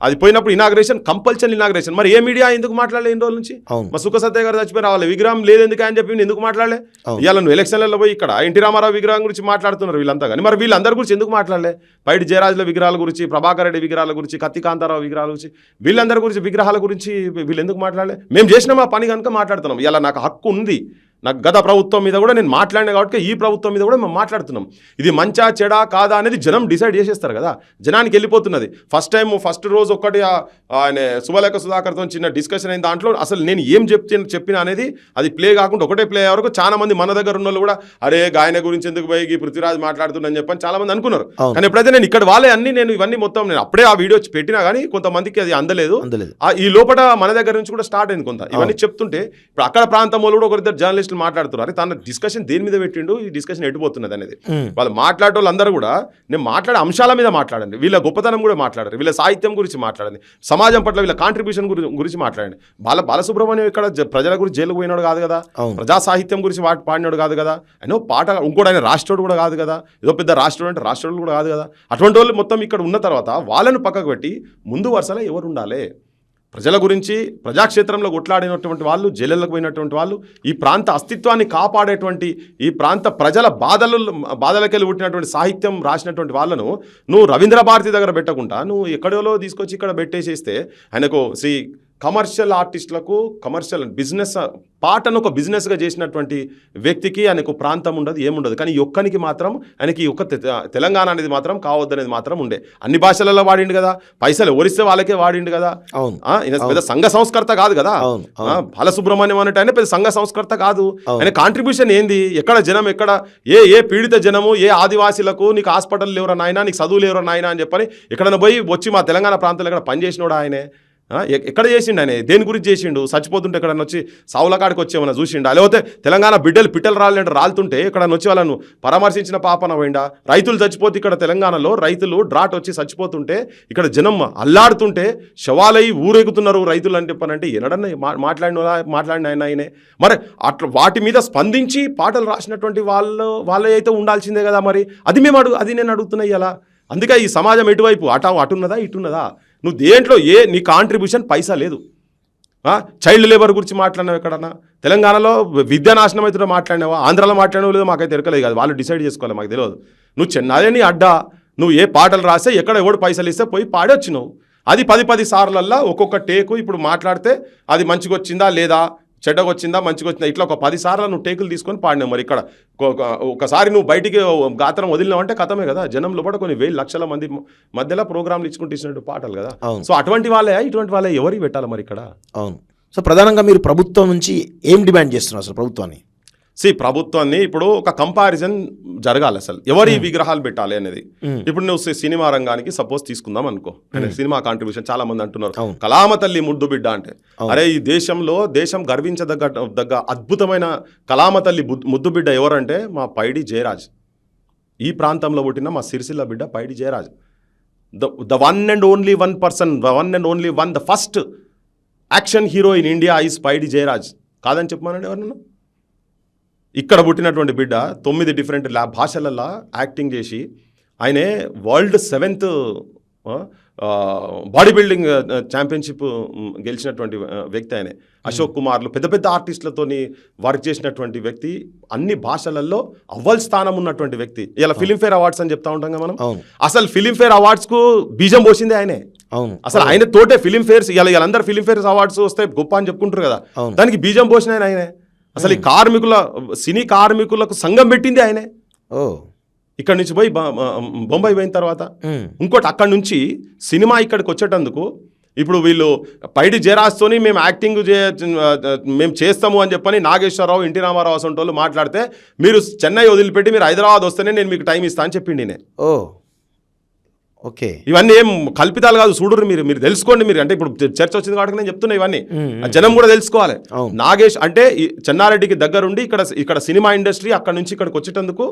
అది పోయినప్పుడు ఇనాగ్రేషన్, కంపల్సరీ ఇనాగ్రేషన్. మరి ఏ మీడియా ఎందుకు మాట్లాడలే ఇన్ని రోజుల నుంచి? మా సుఖ సత్య గారు చచ్చిపోయిన వాళ్ళ విగ్రహం లేదు ఎందుకు అని చెప్పి ఎందుకు మాట్లాడలే? ఇవాళ నువ్వు ఎలక్షన్లలో పోయి ఇక్కడ ఎన్టీ రామారావు విగ్రహం గురించి మాట్లాడుతున్నారు వీళ్ళంతా, కానీ మరి వీళ్ళందరి గురించి ఎందుకు మాట్లాడలే? పైడి జయరాజుల విగ్రహాల గురించి, ప్రభాకర్ రెడ్డి విగ్రహాల గురించి, కత్తి కాంతారావు విగ్రహాల గురించి, వీళ్ళందరి గురించి విగ్రహాల గురించి వీళ్ళు ఎందుకు మాట్లాడలే? మేము చేసిన మా పని కనుక మాట్లాడుతున్నాం. ఇలా నాకు హక్కు ఉంది, నాకు గత ప్రభుత్వం మీద కూడా నేను మాట్లాడినా కాబట్టి ఈ ప్రభుత్వం మీద కూడా మేము మాట్లాడుతున్నాం. ఇది మంచా చెడా కాదా అనేది జనం డిసైడ్ చేసేస్తారు కదా. జనానికి వెళ్ళిపోతున్నది. ఫస్ట్ రోజు ఒక్కటి ఆయన శుభలేఖ సుధాకర్తో చిన్న డిస్కషన్ అయిన దాంట్లో అసలు నేను ఏం చెప్పినా అనేది అది ప్లే కాకుండా ఒకటే ప్లే అయ్యే వరకు చాలా మంది మన దగ్గర ఉన్న వాళ్ళు కూడా అరే గాయన గురించి ఎందుకు పోయి పృథ్వీరాజ్ మాట్లాడుతుందని చెప్పని చాలా మంది అనుకున్నారు. కానీ ఎప్పుడైతే నేను ఇక్కడ వాళ్ళే అన్ని నేను ఇవన్నీ మొత్తం నేను అప్పుడే ఆ వీడియో పెట్టినా కానీ కొంతమందికి అది అందలేదు. ఈ లోపల మన దగ్గర నుంచి కూడా స్టార్ట్ అయింది కొంత. ఇవన్నీ చెప్తుంటే ఇప్పుడు అక్కడ ప్రాంతం వాళ్ళు కూడా ఒకరిద్దరు జర్నలిస్టులు మాట్లాడుతున్నారు, తన డిస్కషన్ దేని మీద పెట్టిండు, ఈ డిస్కషన్ ఎటుపోతున్నది అనేది. వాళ్ళు మాట్లాడే వాళ్ళందరూ కూడా నేను మాట్లాడే అంశాల మీద మాట్లాడండి, వీళ్ళ గొప్పతనం కూడా మాట్లాడండి, వీళ్ళ సాహిత్యం గురించి మాట్లాడండి, సమాజం పట్ల వీళ్ళ కాంట్రిబ్యూషన్ గురించి మాట్లాడండి. బాలసుబ్రహ్మణ్యం ఇక్కడ ప్రజల గురించి జైలుకు పోయినాడు కాదు కదా, ప్రజా సాహిత్యం గురించి పాడినాడు కాదు కదా, ఆయన పాట ఇంకోటి ఆయన రాష్ట్రుడు కూడా కాదు కదా, ఏదో పెద్ద రాష్ట్రుడు అంటే రాష్ట్రుడు కూడా కాదు కదా. అటువంటి వాళ్ళు మొత్తం ఇక్కడ ఉన్న తర్వాత వాళ్ళను పక్కకు పెట్టి ముందు వరుసలో ఎవరు ఉండాలి? ప్రజల గురించి ప్రజాక్షేత్రంలో కొట్లాడినటువంటి వాళ్ళు, జైళ్ళకు పోయినటువంటి వాళ్ళు, ఈ ప్రాంత అస్తిత్వాన్ని కాపాడేటువంటి, ఈ ప్రాంత ప్రజల బాధలకెళ్ళి పుట్టినటువంటి సాహిత్యం రాసినటువంటి వాళ్ళను నువ్వు రవీంద్ర భారతి దగ్గర పెట్టకుండా నువ్వు ఎక్కడో తీసుకొచ్చి ఇక్కడ పెట్టేసేస్తే ఆయనకు కమర్షియల్ ఆర్టిస్టులకు కమర్షియల్ బిజినెస్ పాటను ఒక బిజినెస్గా చేసినటువంటి వ్యక్తికి ఆయనకు ప్రాంతం ఉండదు, ఏముండదు. కానీ ఒక్కనికి మాత్రం ఆయనకి ఒక్క తెలంగాణ అనేది మాత్రం కావద్దనేది మాత్రం ఉండే. అన్ని భాషలలో వాడిండు కదా, పైసలు ఎవరిస్తే వాళ్ళకే వాడిండు కదా. పెద్ద సంఘ సంస్కర్త కాదు కదా బాలసుబ్రహ్మణ్యం అన్నట్టు. ఆయన పెద్ద సంఘ సంస్కర్త కాదు. ఆయన కాంట్రిబ్యూషన్ ఏంది? ఎక్కడ జనం, ఎక్కడ ఏ పీడిత జనము, ఏ ఆదివాసీలకు నీకు హాస్పిటల్ లేవరా నాయన, నీకు చదువు లేవరా నాయన అని చెప్పని ఎక్కడైనా పోయి వచ్చి మా తెలంగాణ ప్రాంతంలో ఎక్కడ పనిచేసినోడా ఆయనే? ఎక్కడ చేసిండు ఆయన? దేని గురించి చేసిండు? చచ్చిపోతుంటే ఎక్కడన్నా వచ్చి సావుల కాడికి వచ్చేమన్నా చూసిండా? లేకపోతే తెలంగాణ పిట్టలు రాలుతుంటే ఎక్కడన్నా వచ్చి వాళ్ళను పరామర్శించిన పాపన పోయిండా? రైతులు చచ్చిపోతే ఇక్కడ తెలంగాణలో రైతులు డ్రాట్ వచ్చి చచ్చిపోతుంటే ఇక్కడ జనం అల్లాడుతుంటే శవాలయ్యి ఊరేగుతున్నారు రైతులు అని చెప్పానంటే ఎనడన్నా మాట్లాడిన ఆయనే. మరి అట్లా వాటి మీద స్పందించి పాటలు రాసినటువంటి వాళ్ళే అయితే ఉండాల్సిందే కదా. మరి అది నేను అడుగుతున్నా ఇలా. అందుకే ఈ సమాజం ఎటువైపు అటున్నదా ఇటున్నదా? నువ్వు దేంట్లో నీ కాంట్రిబ్యూషన్ పైసా లేదు. చైల్డ్ లేబర్ గురించి మాట్లాడినావు ఎక్కడన్నా? తెలంగాణలో విద్యా నాశనం అవుతుందో మాట్లాడినావా? ఆంధ్రాలో మాట్లాడినావు లేదో మాకైతే ఎరకలేదు కాదు, వాళ్ళు డిసైడ్ చేసుకోవాలి, మాకు తెలియదు. నువ్వు చెన్నదే నీ అడ్డా, నువ్వు ఏ పాటలు రాస్తే ఎక్కడ ఎవడు పైసలు ఇస్తే పోయి పాడొచ్చినావు. అది 10 సార్లల్లా ఒక్కొక్క టేకు ఇప్పుడు మాట్లాడితే అది మంచిగా వచ్చిందా లేదా, చెడ్డగా వచ్చిందా మంచిగా వచ్చిందా, ఇట్లా ఒక 10 సార్లు నువ్వు టేకులు తీసుకొని పాడినావు. మరి ఇక్కడ ఒకసారి నువ్వు బయటికి గాత్రం వదిలినావు అంటే కథమే కదా. జనం లోపల కొన్ని వేలు లక్షల మంది మధ్యలో ప్రోగ్రాంలు ఇచ్చుకుంటూ ఇచ్చినట్టు పాటలు కదా. సో అటువంటి వాళ్ళే ఇటువంటి వాళ్ళే ఎవరికి పెట్టాలి మరి ఇక్కడ? అవును. సో ప్రధానంగా మీరు ప్రభుత్వం నుంచి ఏం డిమాండ్ చేస్తున్నారు అసలు ప్రభుత్వాన్ని? ప్రభుత్వాన్ని ఇప్పుడు ఒక కంపారిజన్ జరగాలి అసలు ఎవరి విగ్రహాలు పెట్టాలి అనేది. ఇప్పుడు నువ్వు సినిమా రంగానికి సపోజ్ తీసుకుందాం అనుకో, సినిమా కాంట్రిబ్యూషన్ చాలా మంది అంటున్నారు కళామ తల్లి ముద్దు బిడ్డ అంటే. అరే ఈ దేశం గర్వించదగ్గ అద్భుతమైన కళామ తల్లి ముద్దు బిడ్డ ఎవరంటే మా పైడి జయరాజ్. ఈ ప్రాంతంలో పుట్టిన మా సిరిసిల్ల బిడ్డ Paidi Jayaraj. The one and only one person, the first action hero in India is Paidi Jayaraj. కాదని చెప్పమానండి ఎవరన్నా? ఇక్కడ పుట్టినటువంటి బిడ్డ 9 డిఫరెంట్ భాషలలో యాక్టింగ్ చేసి ఆయనే world 7th body building championship గెలిచినటువంటి వ్యక్తి ఆయనే. అశోక్ కుమార్లు పెద్ద పెద్ద ఆర్టిస్టులతోని వర్క్ చేసినటువంటి వ్యక్తి, అన్ని భాషలలో అవ్వల్ స్థానం ఉన్నటువంటి వ్యక్తి. ఇలా ఫిలింఫేర్ అవార్డ్స్ అని చెప్తా ఉంటాం కదా మనం. అసలు ఫిలింఫేర్ అవార్డ్స్కు బీజం పోసిందే ఆయనే. అసలు ఆయన తోటే ఫిలింఫేర్స్ ఇలా అందరు ఫిలింఫేర్ అవార్డ్స్ వస్తే గొప్ప అని చెప్పుకుంటారు కదా, దానికి బీజం పోసిన ఆయనే. అసలు ఈ సినీ కార్మికులకు సంఘం పెట్టింది ఆయనే. ఇక్కడ నుంచి పోయి బొంబాయి పోయిన తర్వాత ఇంకోటి అక్కడి నుంచి సినిమా ఇక్కడికి వచ్చేటందుకు ఇప్పుడు వీళ్ళు పైడి జయరాజ్తోని మేము యాక్టింగ్ మేము చేస్తాము అని చెప్పని నాగేశ్వరరావు, ఎన్టీ రామారావు అసంటి వాళ్ళు మాట్లాడితే మీరు చెన్నై వదిలిపెట్టి మీరు హైదరాబాద్ వస్తేనే నేను మీకు టైం ఇస్తా అని చెప్పిండి నేను. ఓకే, ఇవన్నీ ఏం కల్పితాలు కాదు, చూడరు మీరు తెలుసుకోండి. మీరు అంటే ఇప్పుడు చర్చ వచ్చింది కాబట్టి నేను చెప్తున్నా, ఇవన్నీ జనం కూడా తెలుసుకోవాలి. నాగేష్ అంటే చెన్నారెడ్డికి దగ్గరుండి ఇక్కడ సినిమా ఇండస్ట్రీ అక్కడ నుంచి ఇక్కడికి వచ్చేటందుకు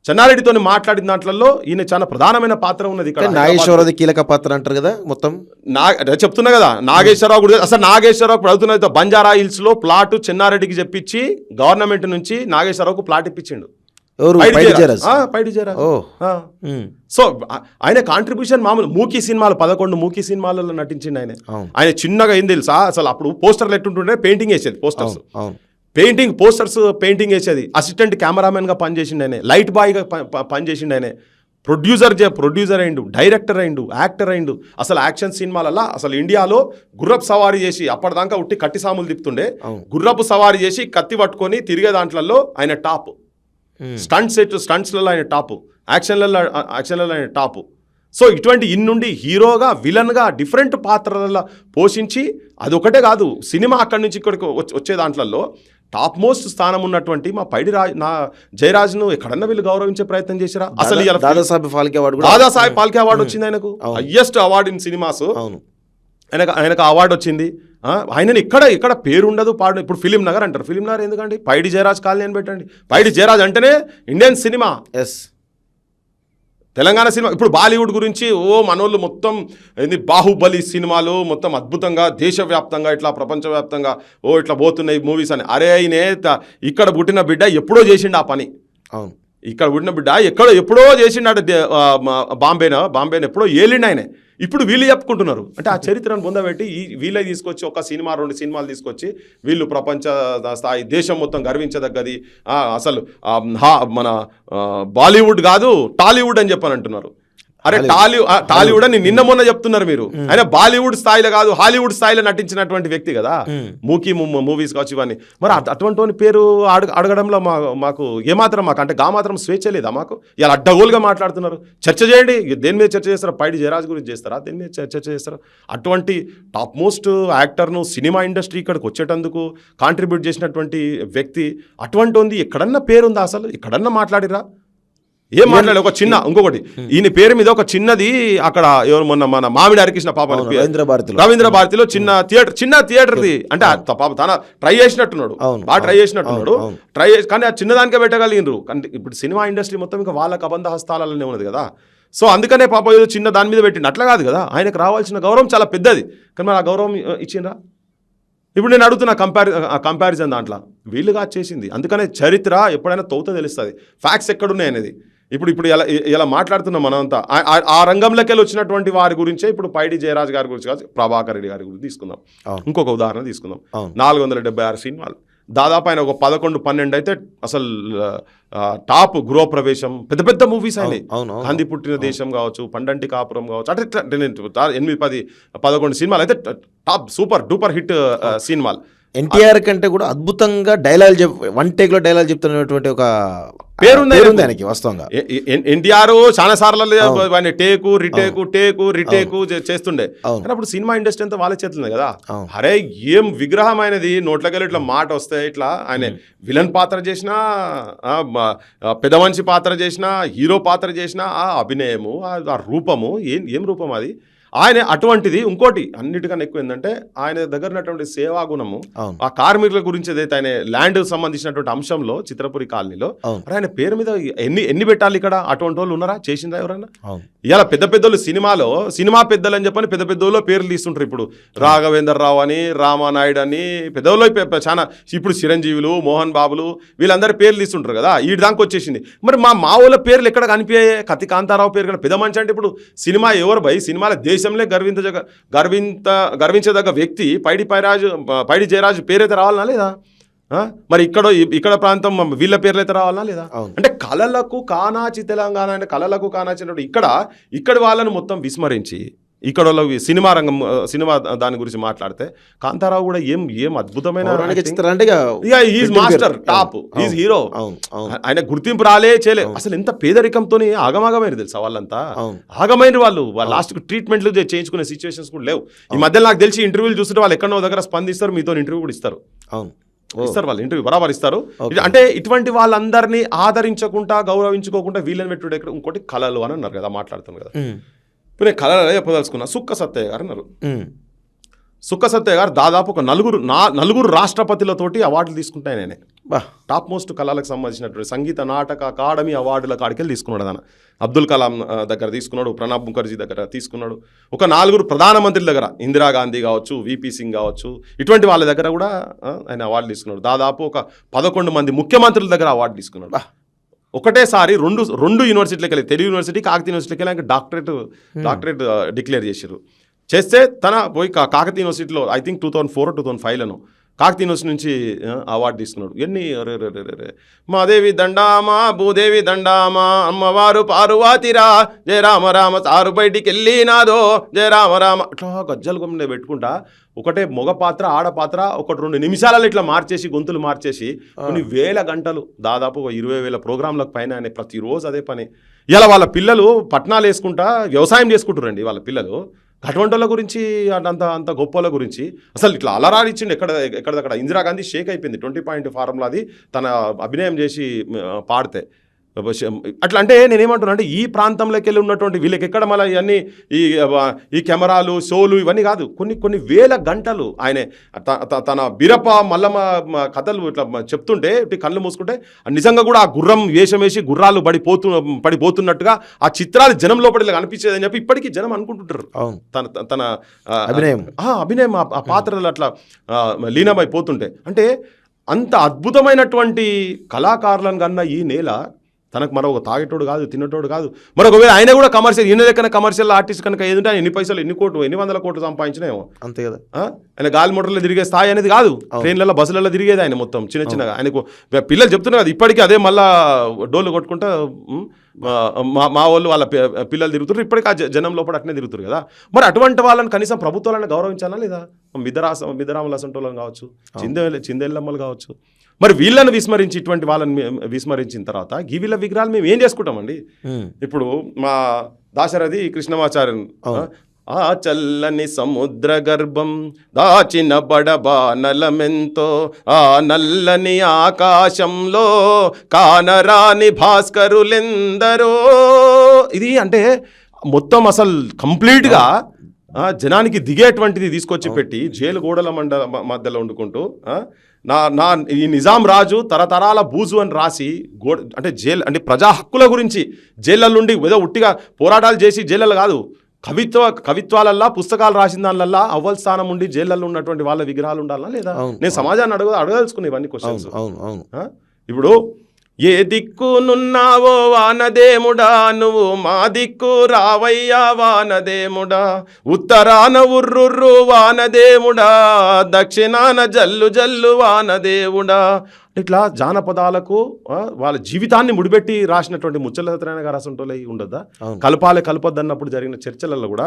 చెన్నారెడ్డితో మాట్లాడిన దాంట్లో ఈయన చాలా ప్రధానమైన పాత్ర ఉన్నది ఇక్కడ. నాగేశ్వరరావు కీలక పాత్ర అంటారు కదా మొత్తం. చెప్తున్నా కదా నాగేశ్వరరావు కూడా అసలు నాగేశ్వరరావు ప్రభుత్వం బంజారా హిల్స్ లో ప్లాట్ చెన్నారెడ్డికి చెప్పించి గవర్నమెంట్ నుంచి నాగేశ్వరరావుకు ప్లాట్ ఇప్పించిండు. పైడి జయరాజ్. సో ఆయన కాంట్రిబ్యూషన్ మామూలు మూకీ సినిమాలు 11 మూకీ సినిమాలలో నటించిండు ఆయన. ఆయన చిన్నగా ఏం తెలుసా అసలు అప్పుడు పోస్టర్లు ఎట్టుంటుండే పెయింటింగ్ వేసేది పోస్టర్స్ పెయింటింగ్ వేసేది. అసిస్టెంట్ కెమెరామెన్ గా పనిచేసిండు ఆయన, లైట్ బాయ్ గా పనిచేసిండు ఆయన, ప్రొడ్యూసర్ అయిండు, డైరెక్టర్ అయిండు, యాక్టర్ అయిండు. అసలు యాక్షన్ సినిమాలల్లో అసలు ఇండియాలో గుర్రపు సవారీ చేసి అప్పటిదాకా ఉట్టి కట్టి సాములు తిప్పుతుండే, గుర్రపు సవారీ చేసి కత్తి పట్టుకొని తిరిగే దాంట్లలో ఆయన టాప్. స్టంట్స్లలో ఆయన టాపు, యాక్షన్లలో ఆయన టాపు. సో ఇటువంటి ఇన్నుండి హీరోగా విలన్గా డిఫరెంట్ పాత్రలలో పోషించి అదొకటే కాదు సినిమా అక్కడి నుంచి ఇక్కడికి వచ్చే దాంట్లలో టాప్ మోస్ట్ స్థానం ఉన్నటువంటి మా జయరాజ్ను ఎక్కడన్నా వీళ్ళు గౌరవించే ప్రయత్నం చేశారా? అసలు దాదాసాహెబ్ ఫాల్కే అవార్డు వచ్చింది ఆయనకు, హైయెస్ట్ అవార్డు ఇన్ సినిమాస్. ఆయనకు అవార్డు వచ్చింది. ఆయనని ఇక్కడ పేరు ఉండదు పాడు. ఇప్పుడు ఫిలిం నగర్ అంటారు, ఫిలిం నగర్ ఎందుకండి? పైడి జయరాజ్ కాలనీ అని పెట్టండి. పైడి జయరాజ్ అంటేనే ఇండియన్ సినిమా, తెలంగాణ సినిమా. ఇప్పుడు బాలీవుడ్ గురించి మనోళ్ళు మొత్తం బాహుబలి సినిమాలు మొత్తం అద్భుతంగా దేశవ్యాప్తంగా ఇట్లా ప్రపంచవ్యాప్తంగా ఇట్లా పోతున్నాయి మూవీస్ అని. అరే అయినే ఇక్కడ పుట్టిన బిడ్డ ఎప్పుడో చేసిండు ఆ పని. ఇక్కడ పుట్టిన బిడ్డ ఎప్పుడో చేసిండు. బాంబేను ఎప్పుడో ఏలిండు ఆయన. ఇప్పుడు వీళ్ళు చెప్పుకుంటున్నారు అంటే ఆ చరిత్రను పొందబెట్టి వీళ్ళే తీసుకొచ్చి ఒక సినిమా 2 సినిమాలు తీసుకొచ్చి వీళ్ళు ప్రపంచ స్థాయి దేశం మొత్తం గర్వించదగ్గది అసలు మన బాలీవుడ్ కాదు టాలీవుడ్ అని చెప్పని అంటున్నారు. అరే టాలీవుడ్ అని నిన్న మొన్న చెప్తున్నారు మీరు. ఆయన బాలీవుడ్ స్థాయిలో కాదు హాలీవుడ్ స్థాయిలో నటించినటువంటి వ్యక్తి కదా. మూకీ మూవీస్ కావచ్చు ఇవన్నీ. మరి అటువంటి పేరు అడగడంలో మాకు ఏమాత్రం అంటే మాత్రం స్వేచ్ఛ లేదా మాకు? ఇలా అడ్డగోలుగా మాట్లాడుతున్నారు. చర్చ చేయండి, దేని మీద చర్చ చేస్తారా? పైడి జయరాజ్ గురించి చేస్తారా? దేని మీద చర్చ చేస్తారా? అటువంటి టాప్ మోస్ట్ యాక్టర్ను సినిమా ఇండస్ట్రీ ఇక్కడికి వచ్చేటందుకు కాంట్రిబ్యూట్ చేసినటువంటి వ్యక్తి అటువంటి ఉంది. ఎక్కడన్నా పేరుందా? అసలు ఎక్కడన్నా మాట్లాడిరా? ఏం మాట్లాడే ఒక చిన్న ఇంకొకటి ఈయన పేరు మీద ఒక చిన్నది అక్కడ ఎవరు మొన్న మన మామిడి హరికృష్ణ పాప రవీంద్ర భారతిలో చిన్న థియేటర్ది అంటే పాప తన ట్రై చేసినట్టున్నాడు, బాగా ట్రై చేసినట్టున్నాడు. కానీ ఆ చిన్నదానికే పెట్టగలిగినరు. కానీ ఇప్పుడు సినిమా ఇండస్ట్రీ మొత్తం ఇంకా వాళ్ళకి అబంధ హస్తాలనే ఉన్నది కదా. సో అందుకనే పాప ఏదో చిన్న దాని మీద పెట్టిండు. అట్లా కాదు కదా, ఆయనకు రావాల్సిన గౌరవం చాలా పెద్దది. కానీ మరి ఆ గౌరవం ఇచ్చిండ్రా? ఇప్పుడు నేను అడుగుతున్న కంపారిజన్ దాంట్లో వీళ్ళుగా చేసింది. అందుకనే చరిత్ర ఎప్పుడైనా తోత తెలుస్తుంది, ఫ్యాక్ట్స్ ఎక్కడున్నాయి అనేది. ఇప్పుడు ఇలా మాట్లాడుతున్నాం మనమంతా ఆ రంగంలోకి వెళ్ళి వచ్చినటువంటి వారి గురించే. ఇప్పుడు పైడి జయరాజ్ గారి గురించి కాదు, ప్రభాకర్ రెడ్డి గారి గురించి తీసుకుందాం. ఇంకొక ఉదాహరణ తీసుకుందాం. 476 సినిమాలు, దాదాపు ఆయన ఒక 11-12 అయితే అసలు టాప్. గృహప్రవేశం, పెద్ద మూవీస్ అయినాయి. గాంధీ పుట్టిన దేశం కావచ్చు, పండంటి కాపురం కావచ్చు, అట్లా 8-10-11 సినిమాలు అయితే టాప్ సూపర్ డూపర్ హిట్ సినిమాలు. ఎన్టీఆర్ కంటే కూడా అద్భుతంగా డైలాగ్ వన్ టేక్ లో డైలాగ్ చెప్తున్నటువంటి ఒక పేరుంది ఆయనకి వాస్తవంగా. ఎన్టీఆర్ చాలా సార్లు టేకు రిటేకు చేస్తుండే. కానీ అప్పుడు సినిమా ఇండస్ట్రీ అంతా వాళ్ళ చేతులుంది కదా. అరే ఏం విగ్రహం ఆయనది, నోట్లకెళ్ళి ఇట్లా మాట వస్తే ఇట్లా ఆయన విలన్ పాత్ర చేసినా, పెద్ద మనిషి పాత్ర చేసినా, హీరో పాత్ర చేసినా ఆ అభినయము, ఆ రూపము ఏం రూపం అది ఆయన. అటువంటిది ఇంకోటి అన్నిటికన్నా ఎక్కువ ఏంటంటే ఆయన దగ్గర ఉన్నటువంటి సేవా గుణము, ఆ కార్మికుల గురించి ఏదైతే ఆయన ల్యాండ్ సంబంధించినటువంటి అంశంలో చిత్రపురి కాలనీలో ఆయన పేరు మీద ఎన్ని పెట్టాలి ఇక్కడ? అటువంటి వాళ్ళు ఉన్నారా? చేసిందా ఎవరన్నా? ఇలా పెద్దోళ్ళు సినిమా పెద్దలు అని చెప్పని పెద్దోళ్ళు పేర్లు తీస్తుంటారు. ఇప్పుడు రాఘవేంద్ర రావు అని, రామానాయుడు అని పెద్దోళ్ళు చాలా. ఇప్పుడు చిరంజీవులు, మోహన్ బాబులు వీళ్ళందరి పేర్లు తీస్తుంటారు కదా. ఈ దానికి వచ్చేసింది. మరి మా ఊళ్ళ పేర్లు ఎక్కడ కనిపించాయి? కత్తి కాంతారావు పేరు పెద్ద మనిషి అంటే ఇప్పుడు సినిమా ఎవరు భయ్? సినిమాల దేశంలో గర్వించదగ్గ వ్యక్తి పైడి జయరాజు పేరైతే రావాలనా లేదా? మరి ఇక్కడ ప్రాంతం వీళ్ళ పేర్లు అయితే రావాలనా లేదా? అంటే కళలకు కానాచి తెలంగాణ అంటే కళలకు కానాచి ఇక్కడ వాళ్ళను మొత్తం విస్మరించి ఇక్కడ సినిమా రంగం దాని గురించి మాట్లాడితే కాంతారావు కూడా ఏం అద్భుతమైన మాస్టర్, టాప్, ఈజ్ హీరో. ఆయన గుర్తింపు చేయలే. అసలు ఎంత పేదరికంతో ఆగమాగమైన తెలుసా వాళ్ళంతా? ఆగమైన వాళ్ళు లాస్ట్ ట్రీట్మెంట్లు చేయించుకునే సిచ్యువేషన్స్ కూడా లేవు. ఈ మధ్యలో నాకు తెలిసి ఇంటర్వ్యూలు చూస్తుంటే వాళ్ళు ఎక్కడో దగ్గర స్పందిస్తారు, మీతో ఇంటర్వ్యూ కూడా ఇస్తారు. వాళ్ళు ఇంటర్వ్యూ బరాబర్ ఇస్తారు. అంటే ఇటువంటి వాళ్ళందరినీ ఆదరించకుండా గౌరవించుకోకుండా వీళ్ళని పెట్టుడే. ఇంకోటి కళలు అని అన్నారు కదా, మాట్లాడుతాను కదా. ఇప్పుడు నేను కళలు చెప్పదలుచుకున్నా. సుక్క సత్తయ్య గారు అన్నారు. సుక్కసత్య గారు దాదాపు ఒక నలుగురు రాష్ట్రపతులతోటి అవార్డులు తీసుకుంటాయి నేనే. బా టాప్ మోస్ట్ కళలకు సంబంధించినటువంటి సంగీత నాటక అకాడమీ అవార్డుల కాడికెళ్ళి తీసుకున్నాడు. ఆయన అబ్దుల్ కలాం దగ్గర తీసుకున్నాడు, ప్రణబ్ ముఖర్జీ దగ్గర తీసుకున్నాడు, ఒక 4 ప్రధానమంత్రుల దగ్గర ఇందిరాగాంధీ కావచ్చు, విపి సింగ్ కావచ్చు, ఇటువంటి వాళ్ళ దగ్గర కూడా ఆయన అవార్డు తీసుకున్నాడు. దాదాపు ఒక 11 మంది ముఖ్యమంత్రుల దగ్గర అవార్డు తీసుకున్నాడు. ఒకటేసారి రెండు యూనివర్సిటీలకు వెళ్ళి, తెలుగు యూనివర్సిటీ, కాకతీయ యూనివర్సిటీకి వెళ్ళి ఆయన డాక్టరేట్ డిక్లేర్ చేశారు. చేస్తే తన పోయి కాకతీయ యూనివర్సిటీలో ఐ థింక్ 2004 2005 కాకతీయ యూనివర్సిటీ నుంచి అవార్డు తీసుకున్నాడు. ఎన్ని మాదేవి దండామా భూదేవి దండామా అమ్మవారు పార్వతిరా జయ రామ రామ సారు బయటికి వెళ్ళినాదో జయ రామ రామ అట్లా గజ్జలు కొమ్మిన పెట్టుకుంటా ఒకటే మగ పాత్ర ఆడ పాత్ర 1-2 నిమిషాలలో ఇట్లా మార్చేసి గొంతులు మార్చేసి కొన్ని వేల గంటలు దాదాపు 20,000 ప్రోగ్రాంలకు పైన ఆయన ప్రతిరోజు అదే పని. ఇలా వాళ్ళ పిల్లలు పట్నాలు వేసుకుంటా వ్యవసాయం చేసుకుంటారండి వాళ్ళ పిల్లలు. అటువంటి వాళ్ళ గురించి అంత గొప్పల గురించి అసలు ఇట్లా అలరాడిచ్చిండు ఎక్కడక్కడ. ఇందిరాగాంధీ షేక్ అయిపోయింది 20 పాయింట్ ఫార్ములాది తన అభినయం చేసి పాడితే. అట్లా అంటే నేనేమంటున్నా అంటే ఈ ప్రాంతంలోకి వెళ్ళి ఉన్నటువంటి వీళ్ళకి ఎక్కడ మళ్ళీ ఇవన్నీ ఈ కెమెరాలు షోలు ఇవన్నీ కాదు, కొన్ని వేల గంటలు ఆయన తన బిరప మల్లమ్మ కథలు ఇట్లా చెప్తుంటే కళ్ళు మూసుకుంటే నిజంగా కూడా ఆ గుర్రం వేషం వేసి గుర్రాలు పడిపోతున్నట్టుగా ఆ చిత్రాలు జనం లోపల కనిపించేదని చెప్పి ఇప్పటికీ జనం అనుకుంటుంటారు. తన అభినయం ఆ పాత్రలు అట్లా లీనమైపోతుంటే అంటే అంత అద్భుతమైనటువంటి కళాకారులను కన్నా ఈ నేల తనకు మరొక తాగేటోడు కాదు, తినేటోడు కాదు. మరొకవేళ ఆయన కూడా కమర్షియల్ ఈయన దగ్గర కమర్షియల్ ఆర్టిస్ట్ కనుక ఏదంటే ఆయన ఎన్ని పైసలు ఎన్ని వందల కోట్లు సంపాదించినాయేమో అంతే కదా. ఆయన గాలి మోటార్లో తిరిగే స్థాయి అనేది కాదు, ట్రైన్లలో బస్సులలో తిరిగేది ఆయన మొత్తం చిన్నగా. ఆయనకు పిల్లలు చెప్తున్నారు కదా ఇప్పటికీ అదే మళ్ళా డోళ్ళు కొట్టుకుంటా మా వాళ్ళు వాళ్ళ పిల్లలు తిరుగుతారు ఇప్పటికీ ఆ జనం లోపల అట్నే తిరుగుతారు కదా. మరి అటువంటి వాళ్ళని కనీసం ప్రభుత్వాలను గౌరవించాలా లేదా? మిద్దరాముల అసంటోళ్ళని కావచ్చు, చిందేళ్ళమ్మలు కావచ్చు. మరి వీళ్ళని విస్మరించి ఇటువంటి వాళ్ళని విస్మరించిన తర్వాత వీళ్ళ విగ్రహాలు మేము ఏం చేసుకుంటామండి? ఇప్పుడు మా దాశరథి కృష్ణమాచార్య ఆ చల్లని సముద్ర గర్భం దాచిన బడబానలమెంతో ఆ నల్లని ఆకాశంలో కానరాని భాస్కరులెందరో. ఇది అంటే మొత్తం అసలు కంప్లీట్గా జనానికి దిగేటువంటిది తీసుకొచ్చి పెట్టి జైలు గోడల మధ్యలో వండుకుంటూ ఈ నిజాం రాజు తరతరాల బూజు అని రాసి అంటే అంటే ప్రజా హక్కుల గురించి జైళ్ళ నుండి ఏదో ఉట్టిగా పోరాటాలు చేసి జైళ్ళలో కాదు, కవిత్వాలల్లా పుస్తకాలు రాసిన దానిలల్లా అవ్వల్ స్థానం ఉండి జైళ్ళల్లో ఉన్నటువంటి వాళ్ళ విగ్రహాలు ఉండాలా లేదా? నేను సమాజాన్ని అడగదలుచుకున్నా ఇవన్నీ క్వశ్చన్స్. ఇప్పుడు ఏ దిక్కునున్నావో వానదేముడా నువ్వు మా దిక్కు రావయ్యా వానదేముడా, ఉత్తరాన ఉర్రుర్రు వానదేముడా దక్షిణాన జల్లు జల్లు వానదేవుడా. ఇట్లా జానపదాలకు వాళ్ళ జీవితాన్ని ముడిపెట్టి రాసినటువంటి ముచ్చల సత్యనారాయణ గారు అసంటోలే ఉండద్దా? కలపొద్దన్నప్పుడు జరిగిన చర్చలలో కూడా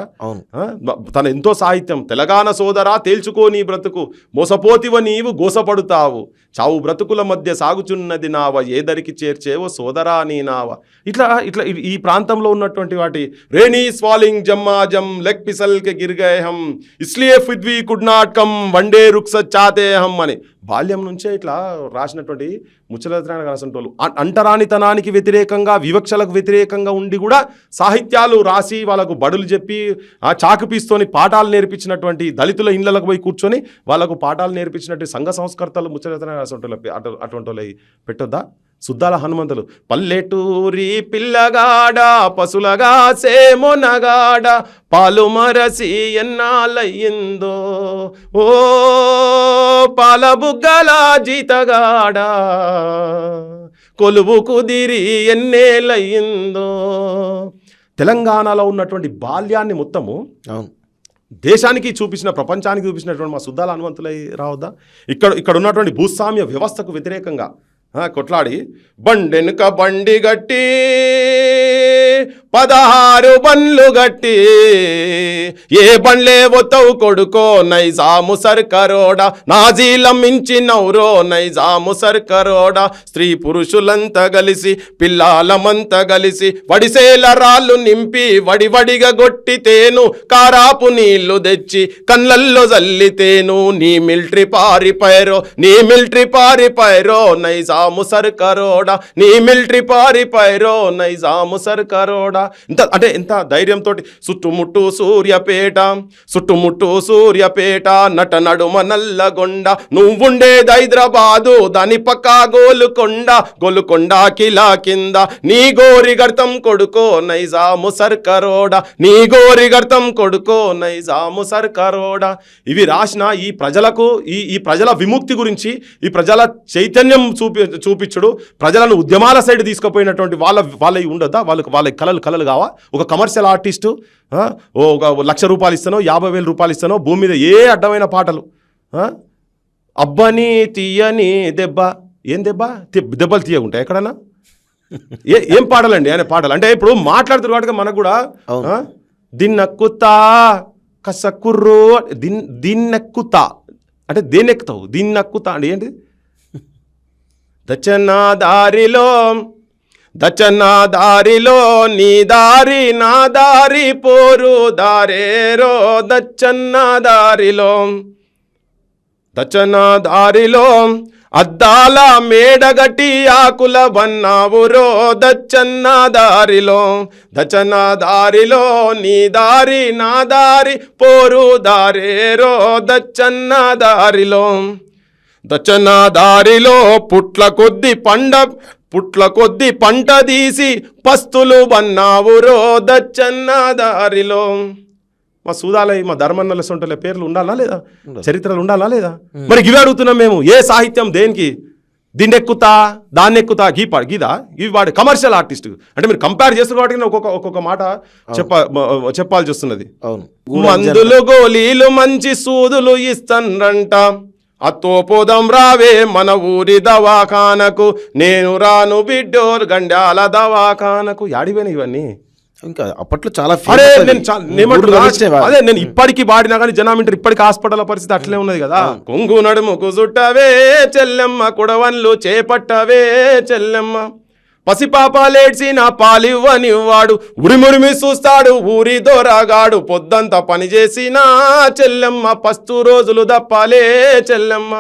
తన ఎంతో సాహిత్యం తెలంగాణ సోదరా తేల్చుకో నీ బ్రతుకు మోసపోతివ నీవు గోసపడుతావు చావు బ్రతుకుల మధ్య సాగుచున్నది నావ ఏదరికి చేర్చేవో సోదరా నీ నావ. ఇట్లా ఇట్లా ఈ ప్రాంతంలో ఉన్నటువంటి వాటి రేణీ స్వాలింగ్ జమ్మాజం లెగ్ పిసల్ కే గిర్గేహం ఇస్లియే ఫిద్వి కుడ్ నాట్ కమ్ వన్డే రుక్స చాతేహం అని బాల్యం నుంచే ఇట్లా రాసినటువంటి ముచ్చలత్రాయణ రాసినోళ్ళు అంటరానితనానికి వ్యతిరేకంగా వివక్షలకు వ్యతిరేకంగా ఉండి కూడా సాహిత్యాలు రాసి వాళ్ళకు బడులు చెప్పి ఆ చాకుపీస్తోని పాఠాలు నేర్పించినటువంటి దళితుల ఇళ్లకు పోయి కూర్చొని వాళ్ళకు పాఠాలు నేర్పించినటువంటి సంఘ సంస్కర్తలు ముచ్చలత్రాయణ రాసినోళ్ళు అటువంటి వాళ్ళు పెట్టొద్దా? సుద్దాల హనుమంతులు పల్లెటూరి పిల్లగాడ పశులగా సేమొనగాడ పాలు మరసి ఎన్నాలయ్యిందో ఓ పాలబుగ్గల జీతగాడ కొలువు కుదిరి ఎన్నేలయ్యిందో. తెలంగాణలో ఉన్నటువంటి బాల్యాన్ని మొత్తము దేశానికి చూపించిన ప్రపంచానికి చూపించినటువంటి మా సుద్దాల హనుమంతులై రావద్దా? ఇక్కడ ఉన్నటువంటి భూస్వామ్య వ్యవస్థకు వ్యతిరేకంగా కొట్లాడి బండెనుక బండి గట్టి 16 బండ్లు గట్టి ఏ బండ్లే ఒత్తవు కొడుకో నైజాము సర్కరోడా నాజీలం మించినవురో నైజాము సర్కరోడా. స్త్రీ పురుషులంతా కలిసి పిల్లాలమంతా కలిసి వడిసేల రాళ్ళు నింపి వడివడిగా గొట్టితేను కారాపు నీళ్లు తెచ్చి కళ్ళల్లో జల్లితేను నీ మిలిటరీ పారిపైరో నైజాము సర్కరోడా నీ మిలిటరీ పారిపైరో నైజాము సర్కరోడా. సర్కారోడా. ఎంత ధైర్యంతో చుట్టుముట్టు సూర్యపేట నట నడుమ నల్లగొండ, నువ్వుండేది హైదరాబాదు దాని పక్క గోలుకొండ కిలా కింద, నీ గోరి గర్తం కొడుకో నైజాము సర్కారోడా, నీ గోరి గర్తం కొడుకో నైజాము సర్కారోడా. ఇవి రాసిన ఈ ప్రజలకు ఈ ప్రజల విముక్తి గురించి, ఈ ప్రజల చైతన్యం చూపించుడు, ప్రజలను ఉద్యమాల సైడ్ తీసుకుపోయినటువంటి వాళ్ళ ఉండొద్దా, వాళ్ళ కళలు కావా? ఒక కమర్షియల్ ఆర్టిస్టు ఒక 1,00,000 రూపాయలు ఇస్తానో 50,000 రూపాయలు ఇస్తానో భూమి మీద ఏ అడ్డమైన పాటలు, అబ్బని తీయని దెబ్బ, ఏం దెబ్బలు తీయకుంటాయి ఎక్కడన్నా? ఏం పాటలండి ఆయన పాటలు? అంటే ఇప్పుడు మాట్లాడుతున్నారు కాబట్టి మనకు కూడా దిన్నక్కుతా కసకుర్రు దిన్నెక్కుతా అంటే దేన్నెక్కుతావు, దిన్నక్కుతా అంటే ఏంటి? దచ్చన్న దారిలో నీ దారి నా దారి పోరు దారేరో, దచ్చన్న దారిలో అద్దాల మేడగటి ఆకుల బన్నావురో, దచ్చన్న దారిలో నీ దారి నా దారి పోరు దారేరో, దచ్చన్న దారిలో పుట్ల కొద్ది పంట తీసి పస్తులు బన్నావురో, దచ్చన్న దారిలో. మా సూదాలయ మా ధర్మన్నల సొంటల పేర్లు ఉండాలా లేదా, చరిత్రలు ఉండాలా లేదా? మరి ఇవి అడుగుతున్నాం మేము. ఏ సాహిత్యం దేనికి? దీన్నెక్కుతా దాన్నెక్కుతా గీదా ఇవి వాడు కమర్షియల్ ఆర్టిస్ట్. అంటే మీరు కంపేర్ చేస్తున్న వాటికి ఒక్కొక్క మాట చెప్పాల్సి వస్తున్నది. మందులు గోళీలు మంచి సూదులు ఇస్తన్రంట, అత్తో పోదాం రావే మన ఊరి దవాఖానకు, నేను రాను బిడ్డోర్ గండాల దవాఖానకు. యాడిపోయినా ఇవన్నీ ఇంకా అప్పట్లో చాలా అదే నేను ఇప్పటికీ వాడినా కానీ జనం ఇంటర్ ఇప్పటికీ హాస్పిటల్ పరిస్థితి అట్లే ఉన్నది కదా. కొంగు నడుముకు చుట్టవే చెల్లెమ్మ, కుడవన్లు చేపట్టవే చెల్లెమ్మ, పసిపాపాలేడ్చి నా పాలివ్వనివ్వాడు, ఉరిమురిమి చూస్తాడు ఊరి దొరగాడు, పొద్దంతా పని చేసిన చెల్లెమ్మ, పస్తు రోజులు దప్పాలే చెల్లెమ్మ.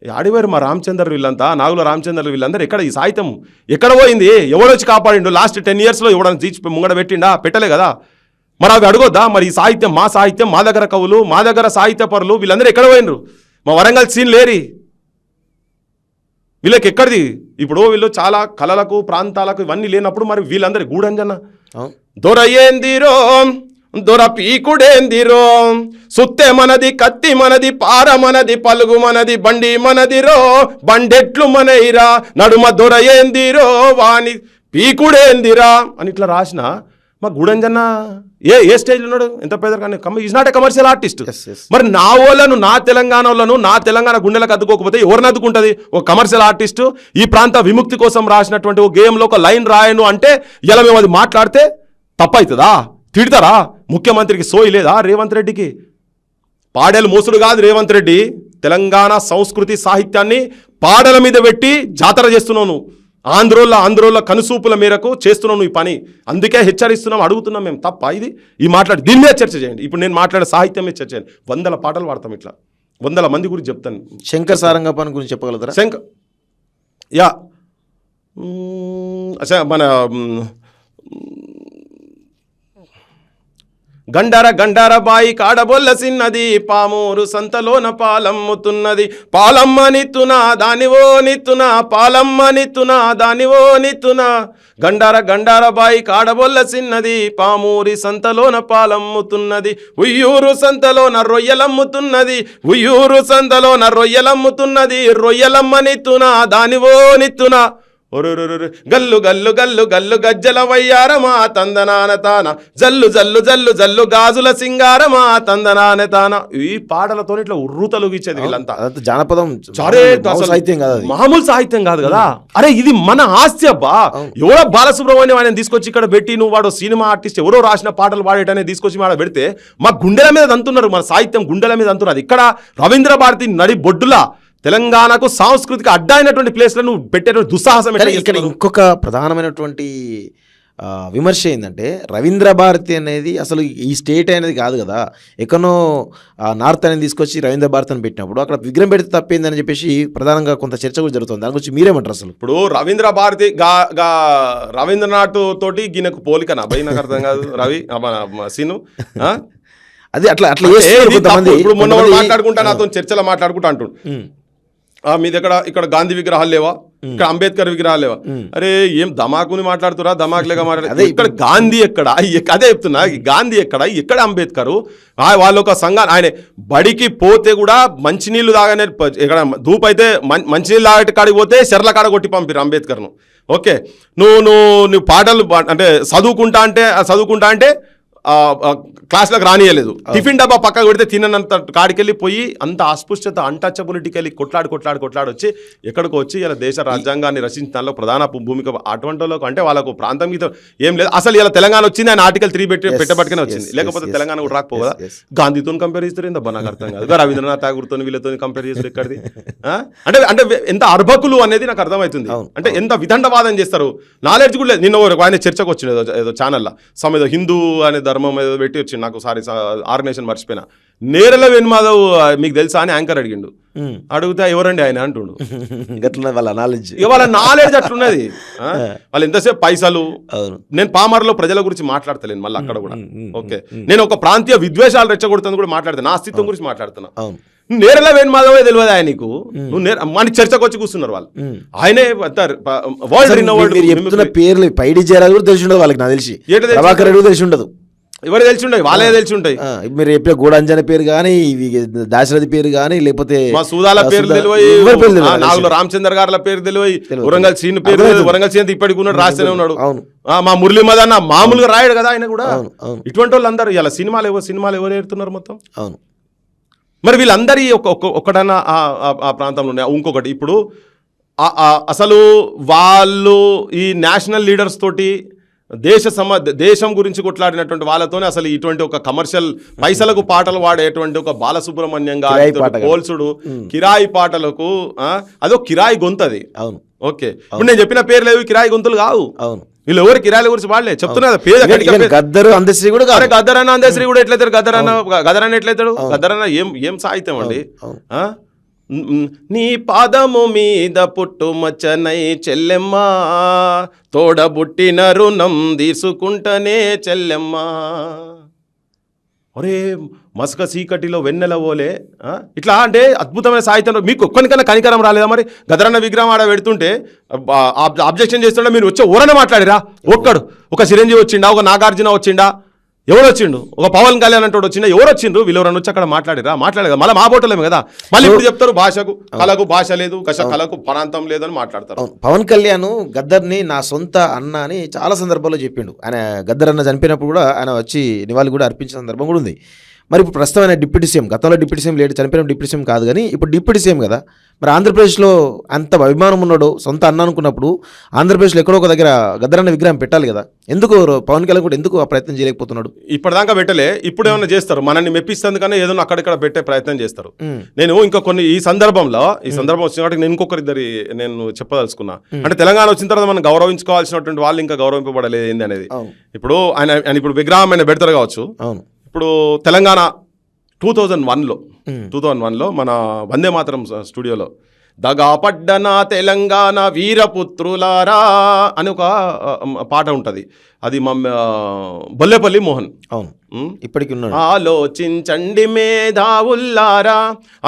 ఆడివారు మా రామచంద్ర వీళ్ళంతా, నాగుల రామచంద్ర వీళ్ళందరూ ఎక్కడ? ఈ సాహిత్యం ఎక్కడ పోయింది? ఎవడొచ్చి కాపాడిండు? లాస్ట్ 10 yearsలో ఎవడన్నా తీర్చి ముంగడ పెట్టిండా? పెట్టలే కదా. మరి అవి అడగొద్దా? మరి ఈ సాహిత్యం మా దగ్గర కవులు, మా దగ్గర సాహిత్య పరులు వీళ్ళందరూ ఎక్కడ పోయినరు? మా వరంగల్ సీన్ లేరి వీళ్ళకి ఎక్కడిది? ఇప్పుడు వీళ్ళు చాలా కళలకు ప్రాంతాలకు ఇవన్నీ లేనప్పుడు మరి వీళ్ళందరి గూడంజన దొరయేందిరో, దొర పీకుడేందిరో, సుత్తె మనది, కత్తి మనది, పార మనది, పలుగు మనది, బండి మనదిరో, బండెట్లు మనైరా, నడుమ దొరయేందిరో వాని పీకుడేందిరా అని ఇట్లా రాసిన మా గూడంజన ఏ స్టేజ్లో ఉన్నాడు? ఎంత పేదరికాన్ని is not a commercial artist. మరి నా వాళ్ళను, నా తెలంగాణ గుండెలకు అద్దుకోకపోతే ఎవరిని అద్దుకుంటుంది? ఒక కమర్షియల్ ఆర్టిస్టు ఈ ప్రాంత విముక్తి కోసం రాసినటువంటి ఒక గేమ్లో ఒక లైన్ రాయను అంటే ఇలా మేము అది మాట్లాడితే తప్పవుతుందా? తిడతారా? ముఖ్యమంత్రికి సోయి లేదా రేవంత్ రెడ్డికి? పాడేలు మోసుడు కాదు రేవంత్ రెడ్డి, తెలంగాణ సంస్కృతి సాహిత్యాన్ని పాడల మీద పెట్టి జాతర చేస్తున్నావు. ఆంధ్రోళ్ళ కనుసూపుల మేరకు చేస్తున్నావు ఈ పని. అందుకే హెచ్చరిస్తున్నాం, అడుగుతున్నాం మేము. తప్ప ఇది? ఈ మాట్లాడి దీని మీద చర్చ చేయండి. ఇప్పుడు నేను మాట్లాడే సాహిత్యం మీద చర్చ చేయండి. 100 పాటలు పాడతాం, ఇట్లా 100 మంది గురించి చెప్తాను. శంకర్ సారంగపాణి గురించి చెప్పగలుగుతారా? మన గండార బాయి కాడబొల్ల సిన్నది, పామూరు సంతలోన పాలమ్ముతున్నది, పాలమ్మ నిత్తునా దానివో నిత్తునా, పాలమ్మ నిత్తునా దానివో నిత్తునా. గండార బాయి కాడబొల్ల సిన్నది, పామూరి సంతలోన పాలమ్ముతున్నది, ఉయ్యూరు సంతలోన రొయ్యలమ్ముతున్నది, ఉయ్యూరు సంతలోన రొయ్యలమ్ముతున్నది, రొయ్యలమ్మ నిత్తునా దానివో నిత్తునా. గల్లు గల్లు గల్లు గల్లు గజ్జల వయ్యారమా తందనాన తాన, జల్లు జల్లు జల్లు జల్లు గాజుల సింగారమా తందనాన తాన. ఈ పాటలతో ఇట్లా ఉర్రూతలుగిచ్చేది వీళ్ళంతా. జానపదం సాహిత్యం కాదు, మామూలు సాహిత్యం కాదు కదా. అరే ఇది మన ఆస్తి అబ్బా. ఎవరో బాలసుబ్రహ్మణ్యం ఆయన తీసుకొచ్చి ఇక్కడ పెట్టి, నువ్వు వాడు సినిమా ఆర్టిస్ట్ ఎవరో రాసిన పాటలు పాడేటనే తీసుకొచ్చి ఆడ పెడితే మా గుండెల మీద అంటున్నారు. మన సాహిత్యం గుండెల మీద అంటున్నారు. ఇక్కడ రవీంద్ర భారతి నడి బొడ్డులా తెలంగాణకు సాంస్కృతిక అడ్డైనటువంటి ప్లేస్లను పెట్టేటువంటి దుస్సాహసం. ఇక్కడ ఇంకొక ప్రధానమైనటువంటి విమర్శ ఏంటంటే రవీంద్ర భారతి అనేది అసలు ఈ స్టేట్ అనేది కాదు కదా, ఎక్కడో నార్త్ అనేది తీసుకొచ్చి రవీంద్ర భారతి అని పెట్టినప్పుడు అక్కడ విగ్రహం పెడితే తప్పేందని చెప్పేసి ప్రధానంగా కొంత చర్చ కూడా జరుగుతుంది. దాని గురించి మీరేమంటారు అసలు? ఇప్పుడు రవీంద్ర భారతి రవీంద్రనాథ్ తోటి గినకు పోలికనా భయ్? నాకు అర్థం కాదు. రవి సీను అది అట్లా అట్లా ఇప్పుడు మొన్న మాట్లాడుకుంటా నాతో చర్చలో మాట్లాడుకుంటా అంటుండు, మీ దగ్గర ఇక్కడ గాంధీ విగ్రహాలు లేవా, ఇక్కడ అంబేద్కర్ విగ్రహాలు లేవా? అరే ఏం దమాకుని మాట్లాడుతురా, దమాకులేగా మాట్లాడు. ఇక్కడ గాంధీ ఎక్కడ? అదే చెప్తున్నా, గాంధీ ఎక్కడ అంబేద్కర్? వాళ్ళ ఒక సంఘాన్ని ఆయన బడికి పోతే కూడా మంచినీళ్ళు తాగానే, ఇక్కడ ధూప్ అయితే మంచినీళ్ళు తాగటి కాడికి పోతే చెర్ల కాడ కొట్టి పంపిరు అంబేద్కర్ను. ఓకే, నువ్వు పాటలు అంటే చదువుకుంటా అంటే క్లాస్లోకి రానియలేదు, టిఫిన్ డబ్బా పక్కకు పెడితే తిననంత కాడికెళ్ళి పోయి అంత అస్పృశ్యత అన్టచబిలిటీకి వెళ్ళి కొట్లాడి వచ్చి ఎక్కడికి వచ్చి ఇలా దేశ రాజ్యాంగాన్ని రచించిన దానిలో ప్రధాన భూమిక అటువంటి వాళ్ళకు, అంటే వాళ్ళకు ప్రాంతం గీతం ఏం లేదు. అసలు ఇలా తెలంగాణ వచ్చింది ఆయన ఆర్టికల్ 3 పెట్టబట్టుకునే వచ్చింది, లేకపోతే తెలంగాణ కూడా రాకపోదా? గాంధీతో కంపేర్ చేస్తారు ఏందో నాకు అర్థం కాదు, రవీంద్రనాథ్ ఠాగూర్తో వీళ్ళతో కంపేర్ చేస్తారు ఎక్కడిది? అంటే ఎంత అర్భకులు అనేది నాకు అర్థమవుతుంది. అంటే ఎంత విదండవాదం చేస్తారు, నాలెడ్జ్ కూడా లేదు. నిన్న ఆయన చర్చకు వచ్చింది ఏదో ఛానల్లో, ఏదో హిందూ అనే ధర్మం ఏదో పెట్టి వచ్చింది, నాకు సారీ ఆర్గనైజేషన్ మర్చిపోయినా. నేరల వేణుమాధవ్ మీకు తెలుసా అని యాంకర్ అడిగిండు, అడిగితే ఎవరండి ఆయన అంటుండు. వాళ్ళ నాలెడ్జ్ అట్లున్నది. వాళ్ళు ఎంతసేపు పైసలు. నేను పామర్లో ప్రజల గురించి మాట్లాడతలేను మళ్ళీ అక్కడ కూడా. ఓకే, నేను ఒక ప్రాంతీయ విద్వేషాలు రెచ్చగొడుతుంది కూడా మాట్లాడుతున్నా, నా అస్తిత్వం గురించి మాట్లాడుతున్నా. నేరల వేణుమాధవే తెలియదు ఆయనకు, నువ్వు మన చర్చకు వచ్చి కూర్చున్నారు వాళ్ళు. ఆయనే వరల్డ్ పేర్లు పైడి జయరాజు కూడా తెలిసి ఉండదు వాళ్ళకి, నాకు తెలిసి ప్రభాకర్ రెడ్డి తెలిసి ఉండదు, ఎవరు తెలిసి ఉంటాయి, వాళ్ళే తెలిసి ఉంటాయి. మీరు చెప్పే గూడాంజన పేరు కానీ, దాశరథి పేరు కానీ, లేకపోతే మా సూదాల పేరు తెలియదు, నాగుల రామచంద్ర గారుల పేరు తెలియదు, వరంగల్ సీన్ పేరు తెలియదు. వరంగల్ సీన్ ఇప్పటికి ఉన్నాడు, రాస్తూనే ఉన్నాడు. మా మురళీ మదన్న మామూలుగా రాయడు కదా ఆయన కూడా. ఇటువంటి వాళ్ళు అందరూ ఇలా సినిమాలు ఎవరు ఏరుతున్నారు మొత్తం. అవును, మరి వీళ్ళందరి ఒక్కడన్నా ఆ ప్రాంతంలో ఉన్నాయి. ఇంకొకటి, ఇప్పుడు అసలు వాళ్ళు ఈ నేషనల్ లీడర్స్ తోటి దేశం గురించి కొట్లాడినటువంటి వాళ్ళతోనే అసలు ఇటువంటి ఒక కమర్షియల్ పైసలకు పాటలు వాడేటువంటి ఒక బాలసుబ్రహ్మణ్యం గారి పోల్చుడు, కిరాయి పాటలకు అదో కిరాయి గొంతది. అవును, ఓకే, ఇప్పుడు నేను చెప్పిన పేర్లు ఏవి కిరాయి గొంతులు కావు. అవును, వీళ్ళు ఎవరు కిరాయిల గురించి వాడలే చెప్తున్నా. గద్దరు అందశ్రీ కూడా గద్దరన్న అందశ్రీ కూడా ఎట్లయితారు? గద్దరన్న ఎట్లయితాడు? గద్దరన్న ఏం సాహిత్యం అండి. నీ పాదము మీద పుట్టుమచ్చనై చెల్లెమ్మ, తోడబుట్టిన రుణం తీసుకుంటనే చెల్లెమ్మ. ఒరే మసక చీకటిలో వెన్నెల ఓలే, ఇట్లా అంటే అద్భుతమైన సాహిత్యంలో మీకు ఒక్కనికన్నా కనికరం రాలేదా? మరి గదరన్న విగ్రహం ఆడ పెడుతుంటే అబ్జెక్షన్ చేస్తుంటే మీరు వచ్చే ఊరనే మాట్లాడిరా? ఒక చిరంజీవి వచ్చిండా, ఒక నాగార్జున వచ్చిండా, ఎవరు వచ్చిండు? ఒక పవన్ కళ్యాణ్ అంటూ వచ్చిండా? ఎవరు వచ్చిండ్రు? వీళ్ళెవరన్నా వచ్చి అక్కడ మాట్లాడలేదు. మళ్ళీ మా బోటలేము కదా. మళ్ళీ ఇప్పుడు చెప్తారు కళకు భాష లేదు, కళకు ప్రాంతం లేదని మాట్లాడతారు. పవన్ కళ్యాణ్ గద్దర్ని నా సొంత అన్న అని చాలా సందర్భాల్లో చెప్పిండు. ఆయన గద్దర్ అన్న చనిపోయినప్పుడు కూడా ఆయన వచ్చి నివాళి కూడా అర్పించిన సందర్భం కూడా ఉంది. మరి ఇప్పుడు ప్రస్తుతం ఆయన డిప్యూటీ సీఎం, గతంలో డిప్యూటీ సీఎం లేడు, చనిపోయిన డిప్యూటీ సీఎం కాదు, కానీ ఇప్పుడు డిప్యూటీ సీఎం కదా. మరి ఆంధ్రప్రదేశ్లో అంత అభిమానం ఉన్నాడు, సొంత అన్న అనుకున్నప్పుడు ఆంధ్రప్రదేశ్లో ఎక్కడో ఒక దగ్గర గద్దరన్న విగ్రహం పెట్టాలి కదా. ఎందుకు పవన్ కళ్యాణ్ కూడా ఎందుకు ఆ ప్రయత్నం చేయలేకపోతున్నాడు? ఇప్పటిదాకా పెట్టలే, ఇప్పుడు ఏమైనా చేస్తారు, మనల్ని మెప్పిస్తేందుకనే ఏదో అక్కడిక్కడ పెట్టే ప్రయత్నం చేస్తారు. నేను ఇంకా కొన్ని ఈ సందర్భం వచ్చిన కాబట్టి నేను ఇంకొకరిద్దరి నేను చెప్పదలుచుకున్నా. అంటే తెలంగాణ వచ్చిన తర్వాత మనం గౌరవించుకోవాల్సినటువంటి వాళ్ళు ఇంకా గౌరవింపబడలేదు ఏంది అనేది. ఇప్పుడు ఆయన ఇప్పుడు విగ్రహం ఆయన పెడతారు కావచ్చు. అవును, ఇప్పుడు తెలంగాణ 2001లో మన వందే మాతరం స్టూడియోలో దగాపడ్డన తెలంగాణ వీరపుత్రులారా అని ఒక పాట ఉంటుంది. అది మా బొల్లేపల్లి మోహన్. అవును, ఇప్పటికి ఉన్నాడు. ఆలోచించండి మేధావుల్లారా,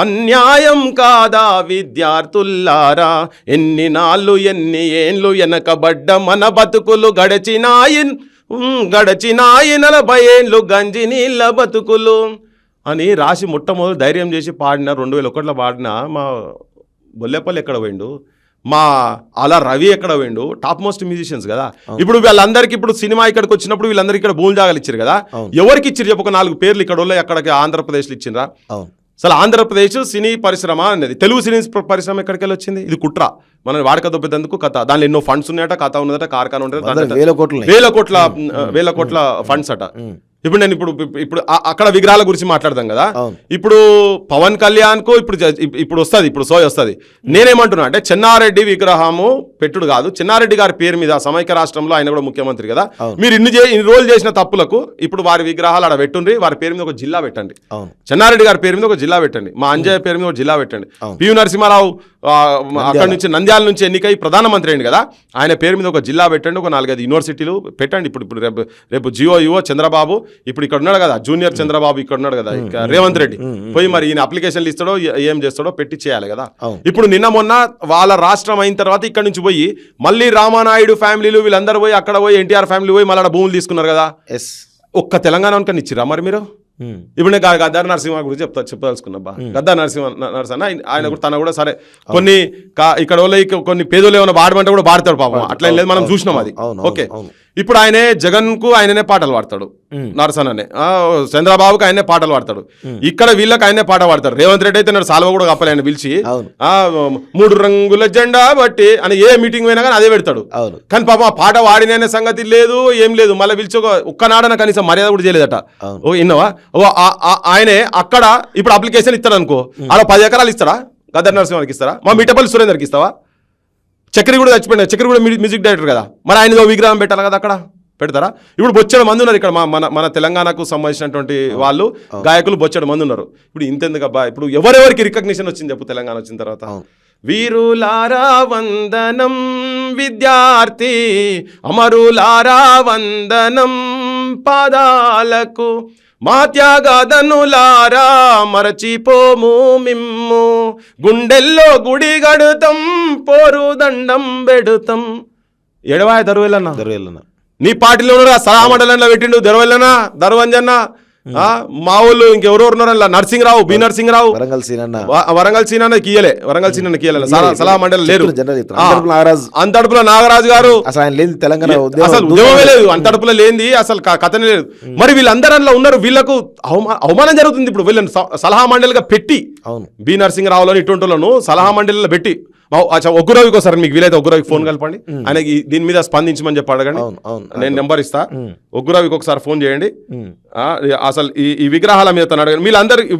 అన్యాయం కాదా విద్యార్థుల్లారా, ఎన్ని నాళ్ళు ఎన్ని ఏండ్లు వెనకబడ్డ మన బతుకులు గడిచినాయి 40 ఏండ్లు గంజి నీళ్ళ బతుకులు అని రాసి మొట్టమొదటి ధైర్యం చేసి పాడిన 2001లో పాడిన మా బొల్లేపల్లి ఎక్కడ పోయిండు, మా అలా రవి ఎక్కడ పోయిండు, టాప్ మోస్ట్ మ్యూజిషియన్స్ కదా. ఇప్పుడు వీళ్ళందరికీ ఇప్పుడు సినిమా ఇక్కడికి వచ్చినప్పుడు వీళ్ళందరికీ ఇక్కడ భూమి జాగాలు ఇచ్చారు కదా. ఎవరికి ఇచ్చారు చెప్పు? ఒక 4 పేర్లు ఇక్కడ వాళ్ళు ఎక్కడికి ఆంధ్రప్రదేశ్లో ఇచ్చిండ్రా? అసలు ఆంధ్రప్రదేశ్ సినీ పరిశ్రమ అనేది, తెలుగు సినీ పరిశ్రమ ఎక్కడికి వెళ్ళి వచ్చింది? ఇది కుట్ర, మనం వాడక దొబ్బేందుకు కథ. దానిలో ఎన్నో ఫండ్స్ ఉన్నాయట, కథ ఉన్నదట, కార్ఖానా ఉంటుంది, వేల కోట్ల ఫండ్స్ అట. ఇప్పుడు నేను ఇప్పుడు అక్కడ విగ్రహాల గురించి మాట్లాడదాం కదా. అవును. ఇప్పుడు పవన్ కళ్యాణ్ కు ఇప్పుడు వస్తుంది, ఇప్పుడు సోయ్ వస్తుంది. నేనేమంటున్నా అంటే చెన్నారెడ్డి విగ్రహము పెట్టుడు కాదు, చెన్నారెడ్డి గారి పేరు మీద సమైక్య రాష్ట్రంలో ఆయన కూడా ముఖ్యమంత్రి కదా, మీరు ఇన్ని రోజులు చేసిన తప్పులకు ఇప్పుడు వారి విగ్రహాలు ఆడ పెట్టుండ్రి, వారి పేరు మీద ఒక జిల్లా పెట్టండి. చెన్నారెడ్డి గారి పేరు మీద ఒక జిల్లా పెట్టండి, మా అంజయ్య పేరు మీద ఒక జిల్లా పెట్టండి. పివి నరసింహారావు అక్కడ నుంచి నంద్యాల నుంచి ఎన్నికై ప్రధానమంత్రి అయింది కదా, ఆయన పేరు మీద ఒక జిల్లా పెట్టండి, ఒక 4-5 యూనివర్సిటీలు పెట్టండి. ఇప్పుడు రేపు జియో చంద్రబాబు ఇప్పుడు ఇక్కడ ఉన్నాడు కదా, జూనియర్ చంద్రబాబు ఇక్కడ ఉన్నాడు కదా, రేవంత్ రెడ్డి పోయి మరి ఈయన అప్లికేషన్లు ఇస్తాడో ఏం చేస్తాడో పెట్టి చేయాలి కదా. ఇప్పుడు నిన్న మొన్న వాళ్ళ రాష్ట్రం అయిన తర్వాత ఇక్కడ నుంచి పోయి మళ్ళీ రామానాయుడు ఫ్యామిలీలు వీళ్ళందరూ పోయి అక్కడ పోయి ఎన్టీఆర్ ఫ్యామిలీ పోయి మళ్ళీ భూములు తీసుకున్నారు కదా. ఒక్క తెలంగాణ అనుకని ఇచ్చిరా మరి మీరు? ఇప్పుడు నేను గద్దార్ నరసింహ గురించి చెప్పదలుచుకున్నా. గద్దార్ నరసింహ ఆయన కూడా తన కూడా సరే కొన్ని ఇక్కడ కొన్ని పేదోళ్ళు ఏమైనా పాడమంటే కూడా పాడతాడు పాపం, అట్లా లేదు, మనం చూసినాం అది. ఓకే, ఇప్పుడు ఆయనే జగన్ కు ఆయననే పాటలు పాడతాడు, నరసననే చంద్రబాబుకి ఆయనే పాటలు పాడతాడు, ఇక్కడ వీళ్ళకి ఆయనే పాట పాడతాడు. రేవంత్ రెడ్డి అయితే సాల్వ కూడా కప్పలే ఆయన పిలిచి 3 రంగుల జెండా బట్టి అని ఏ మీటింగ్ పోయినా కానీ అదే పెడతాడు. కానీ పాపం ఆ పాట వాడిన సంగతి లేదు, ఏం లేదు, మళ్ళీ పిలిచి ఒక్కనాడన కనీసం మర్యాద కూడా చేయలేదట. ఓ ఇన్నవా ఆయనే అక్కడ ఇప్పుడు అప్లికేషన్ ఇస్తాడు అనుకో, అలా 10 ఎకరాలు ఇస్తాడా గద్దర్ నరసింహానికి ఇస్తారా? మా మిట్టపల్లి సురేందర్కి ఇస్తావా? చక్రి కూడా చచ్చిపోయినా, చక్రి కూడా మ్యూజిక్ డైరెక్టర్ కదా, మరి ఆయన విగ్రహం పెట్టాలి కదా, అక్కడ పెడతారా? ఇప్పుడు బొచ్చెడు మంది ఉన్నారు ఇక్కడ, మన తెలంగాణకు సంబంధించినటువంటి వాళ్ళు గాయకులు బొచ్చెడు మంది ఉన్నారు. ఇప్పుడు ఇంతెందుకబ్బా, ఇప్పుడు ఎవరెవరికి రికగ్నిషన్ వచ్చింది చెప్పు తెలంగాణ వచ్చిన తర్వాత? వీరులారా వందనం విద్యార్థి, అమరులారా వందనం పాదాలకు, మా త్యాగదనులారా మరచిపోము మిమ్ము, గుండెల్లో గుడి గడుతం పోరు దండం పెడుతాం. ఎడవాయ దరువెల్లన్న నీ పార్టీలో ఉన్నాడు, సలహా మండలంలో పెట్టిండు దరువెల్లనా, దరువంజన్న, మా ఊళ్ళు ఇంకెవరో ఉన్నారు, నరసింహరావు, బి నరసింహరావు, వరంగల్ సీనన్న కీయలే, వరంగల్ సీనన్న కీయలే, సలహా మండలి లేరు. అంతడుపుల నాగరాజు గారు అసలు ఉద్యమమే లేదు, అంతడుపులో లేనిది అసలు కథనే లేదు. మరి వీళ్ళందరూ ఉన్నారు, వీళ్ళకు అవమానం జరుగుతుంది. ఇప్పుడు వీళ్ళని సలహా మండలిగా పెట్టి బి నరసింహరావులను ఇటువంటిలను సలహా మండలిలో పెట్టి, ఒగ్గురవికి ఒకసారి మీకు వీలైతే ఒగ్గురవికి ఫోన్ కలపండి, ఆయనకి దీని మీద స్పందించమని చెప్పి అడగండి, నేను నెంబర్ ఇస్తా. ఒగ్గురవికి ఒకసారి ఫోన్ చేయండి. అసలు ఈ విగ్రహాల మీద తను అడగండి.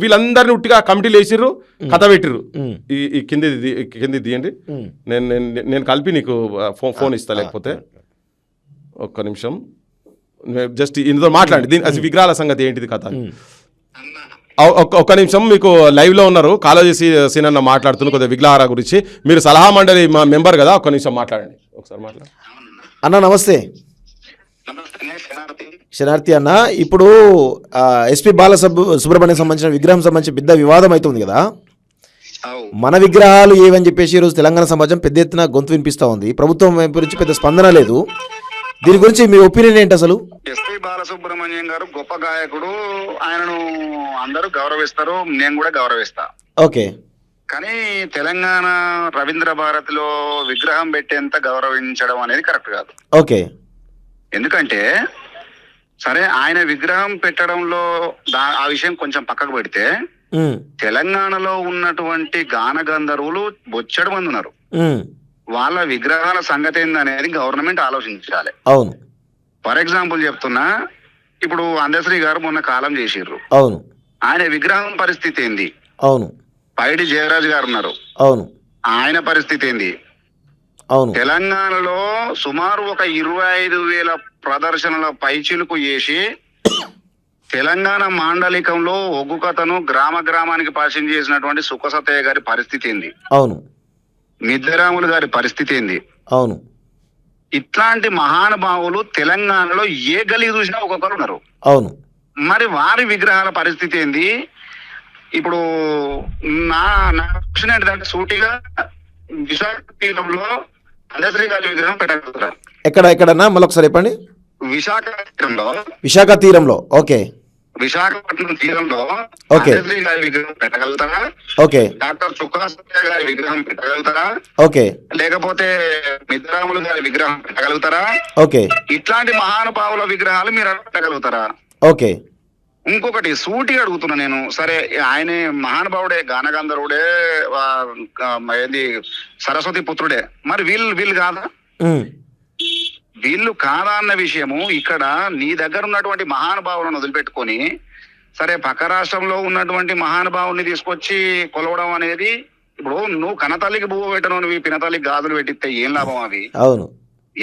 వీళ్ళందరినీ ఉట్టిగా కమిటీలు వేసిర్రు, కథ పెట్టిర్రు. ఈ కింది తీయండి, నేను కలిపి నీకు ఫోన్ ఇస్తా, లేకపోతే ఒక్క నిమిషం జస్ట్ ఇందులో మాట్లాడి దీని విగ్రహాల సంగతి ఏంటిది కథ. ఒక్క నిమిషం, మీకు లైవ్ లో ఉన్నారు కాలేజీ సీనన్న మాట్లాడుతున్నారు కొద్దిగా విగ్రహాల గురించి, మీరు సలహా మండలి మా మెంబర్ కదా, ఒక్క నిమిషం మాట్లాడండి, ఒకసారి మాట్లాడండి. అన్న నమస్తే. శనార్థి అన్న, ఇప్పుడు ఎస్పీ బాలసుబ్రహ్మణ్యం సంబంధించిన విగ్రహం సంబంధించి పెద్ద వివాదం అవుతుంది కదా, మన విగ్రహాలు ఏవని చెప్పేసి ఈరోజు తెలంగాణ సమాజం పెద్ద ఎత్తున గొంతు వినిపిస్తూ ఉంది, ప్రభుత్వం వైపు నుంచి పెద్ద స్పందన లేదు. దీని గురించి మీ ఒపీనియన్ ఏంటి అసలు? ఎస్పీ బాలసుబ్రహ్మణ్యం గారు గొప్ప గాయకుడు, ఆయనను అందరూ గౌరవిస్తారు, నేను కూడా గౌరవిస్తా. ఓకే, కానీ తెలంగాణ రవీంద్ర భారతిలో విగ్రహం పెట్టేంత గౌరవించడం అనేది కరెక్ట్ కాదు. ఓకే, ఎందుకంటే సరే ఆయన విగ్రహం పెట్టడంలో ఆ విషయం కొంచెం పక్కకు పెడితే, తెలంగాణలో ఉన్నటువంటి గాన గంధర్వులు బొచ్చెడు మంది ఉన్నారు, వాళ్ళ విగ్రహాల సంగతి ఏందనేది గవర్నమెంట్ ఆలోచించాలి. అవును, ఫర్ ఎగ్జాంపుల్ చెప్తున్నా, ఇప్పుడు అందశ్రీ గారు మొన్న కాలం చేసిర్రు, అవును, ఆయన విగ్రహం పరిస్థితి ఏంది? అవును, పైడి జయరాజ్ గారు ఉన్నారు, అవును, ఆయన పరిస్థితి ఏంది? అవును, తెలంగాణలో సుమారు ఒక 25,000 ప్రదర్శనల పైచిలుకు చేసి తెలంగాణ మాండలికంలో ఒగ్గు కథను గ్రామ గ్రామానికి పరిచయం చేసినటువంటి సుఖసతయ్య గారి పరిస్థితి ఏంది? అవును, మిద్దరాములు గారి పరిస్థితి ఏంది? అవును, ఇట్లాంటి మహానుభావులు తెలంగాణలో ఏ గలీ చూసినా ఒక్కొక్కరు ఉన్నారు. అవును, మరి వారి విగ్రహాల పరిస్థితి ఏంది? ఇప్పుడు నా క్వశ్చన్ ఏంటంటే సూటిగా, విశాఖ తీరంలో అందశ్రీ గారి విగ్రహం పెట్టగలుగుతారా? ఎక్కడన్నా మళ్ళీ ఒకసారి చెప్పండి. విశాఖ తీరంలో ఓకే, విశాఖపట్నం తీరంలో అందశ్రీ గారి విగ్రహం పెట్టగలుగుతారా? ఓకే, డాక్టర్ సుఖాసత్య గారి విగ్రహం పెట్టగలుగుతారా? ఓకే, లేకపోతే మిద్దరాములు గారి విగ్రహం పెట్టగలుగుతారా? ఓకే, ఇట్లాంటి మహానుభావుల విగ్రహాలు మీరు పెట్టగలుగుతారా? ఓకే. ఇంకొకటి సూటి అడుగుతున్నా నేను, సరే ఆయనే మహానుభావుడే, గానగంధర్వుడే, ఏంది సరస్వతి పుత్రుడే, మరి వీళ్ళు కాదా? వీళ్ళు కాదా అన్న విషయము ఇక్కడ నీ దగ్గర ఉన్నటువంటి మహానుభావులను వదిలిపెట్టుకొని సరే పక్క రాష్ట్రంలో ఉన్నటువంటి మహానుభావుని తీసుకొచ్చి కొలవడం అనేది, ఇప్పుడు నువ్వు కనతల్లికి పువ్వు పెట్టను, నువ్వు పినతల్లికి గాజులు పెట్టిస్తే ఏం లాభం అవి? అవును,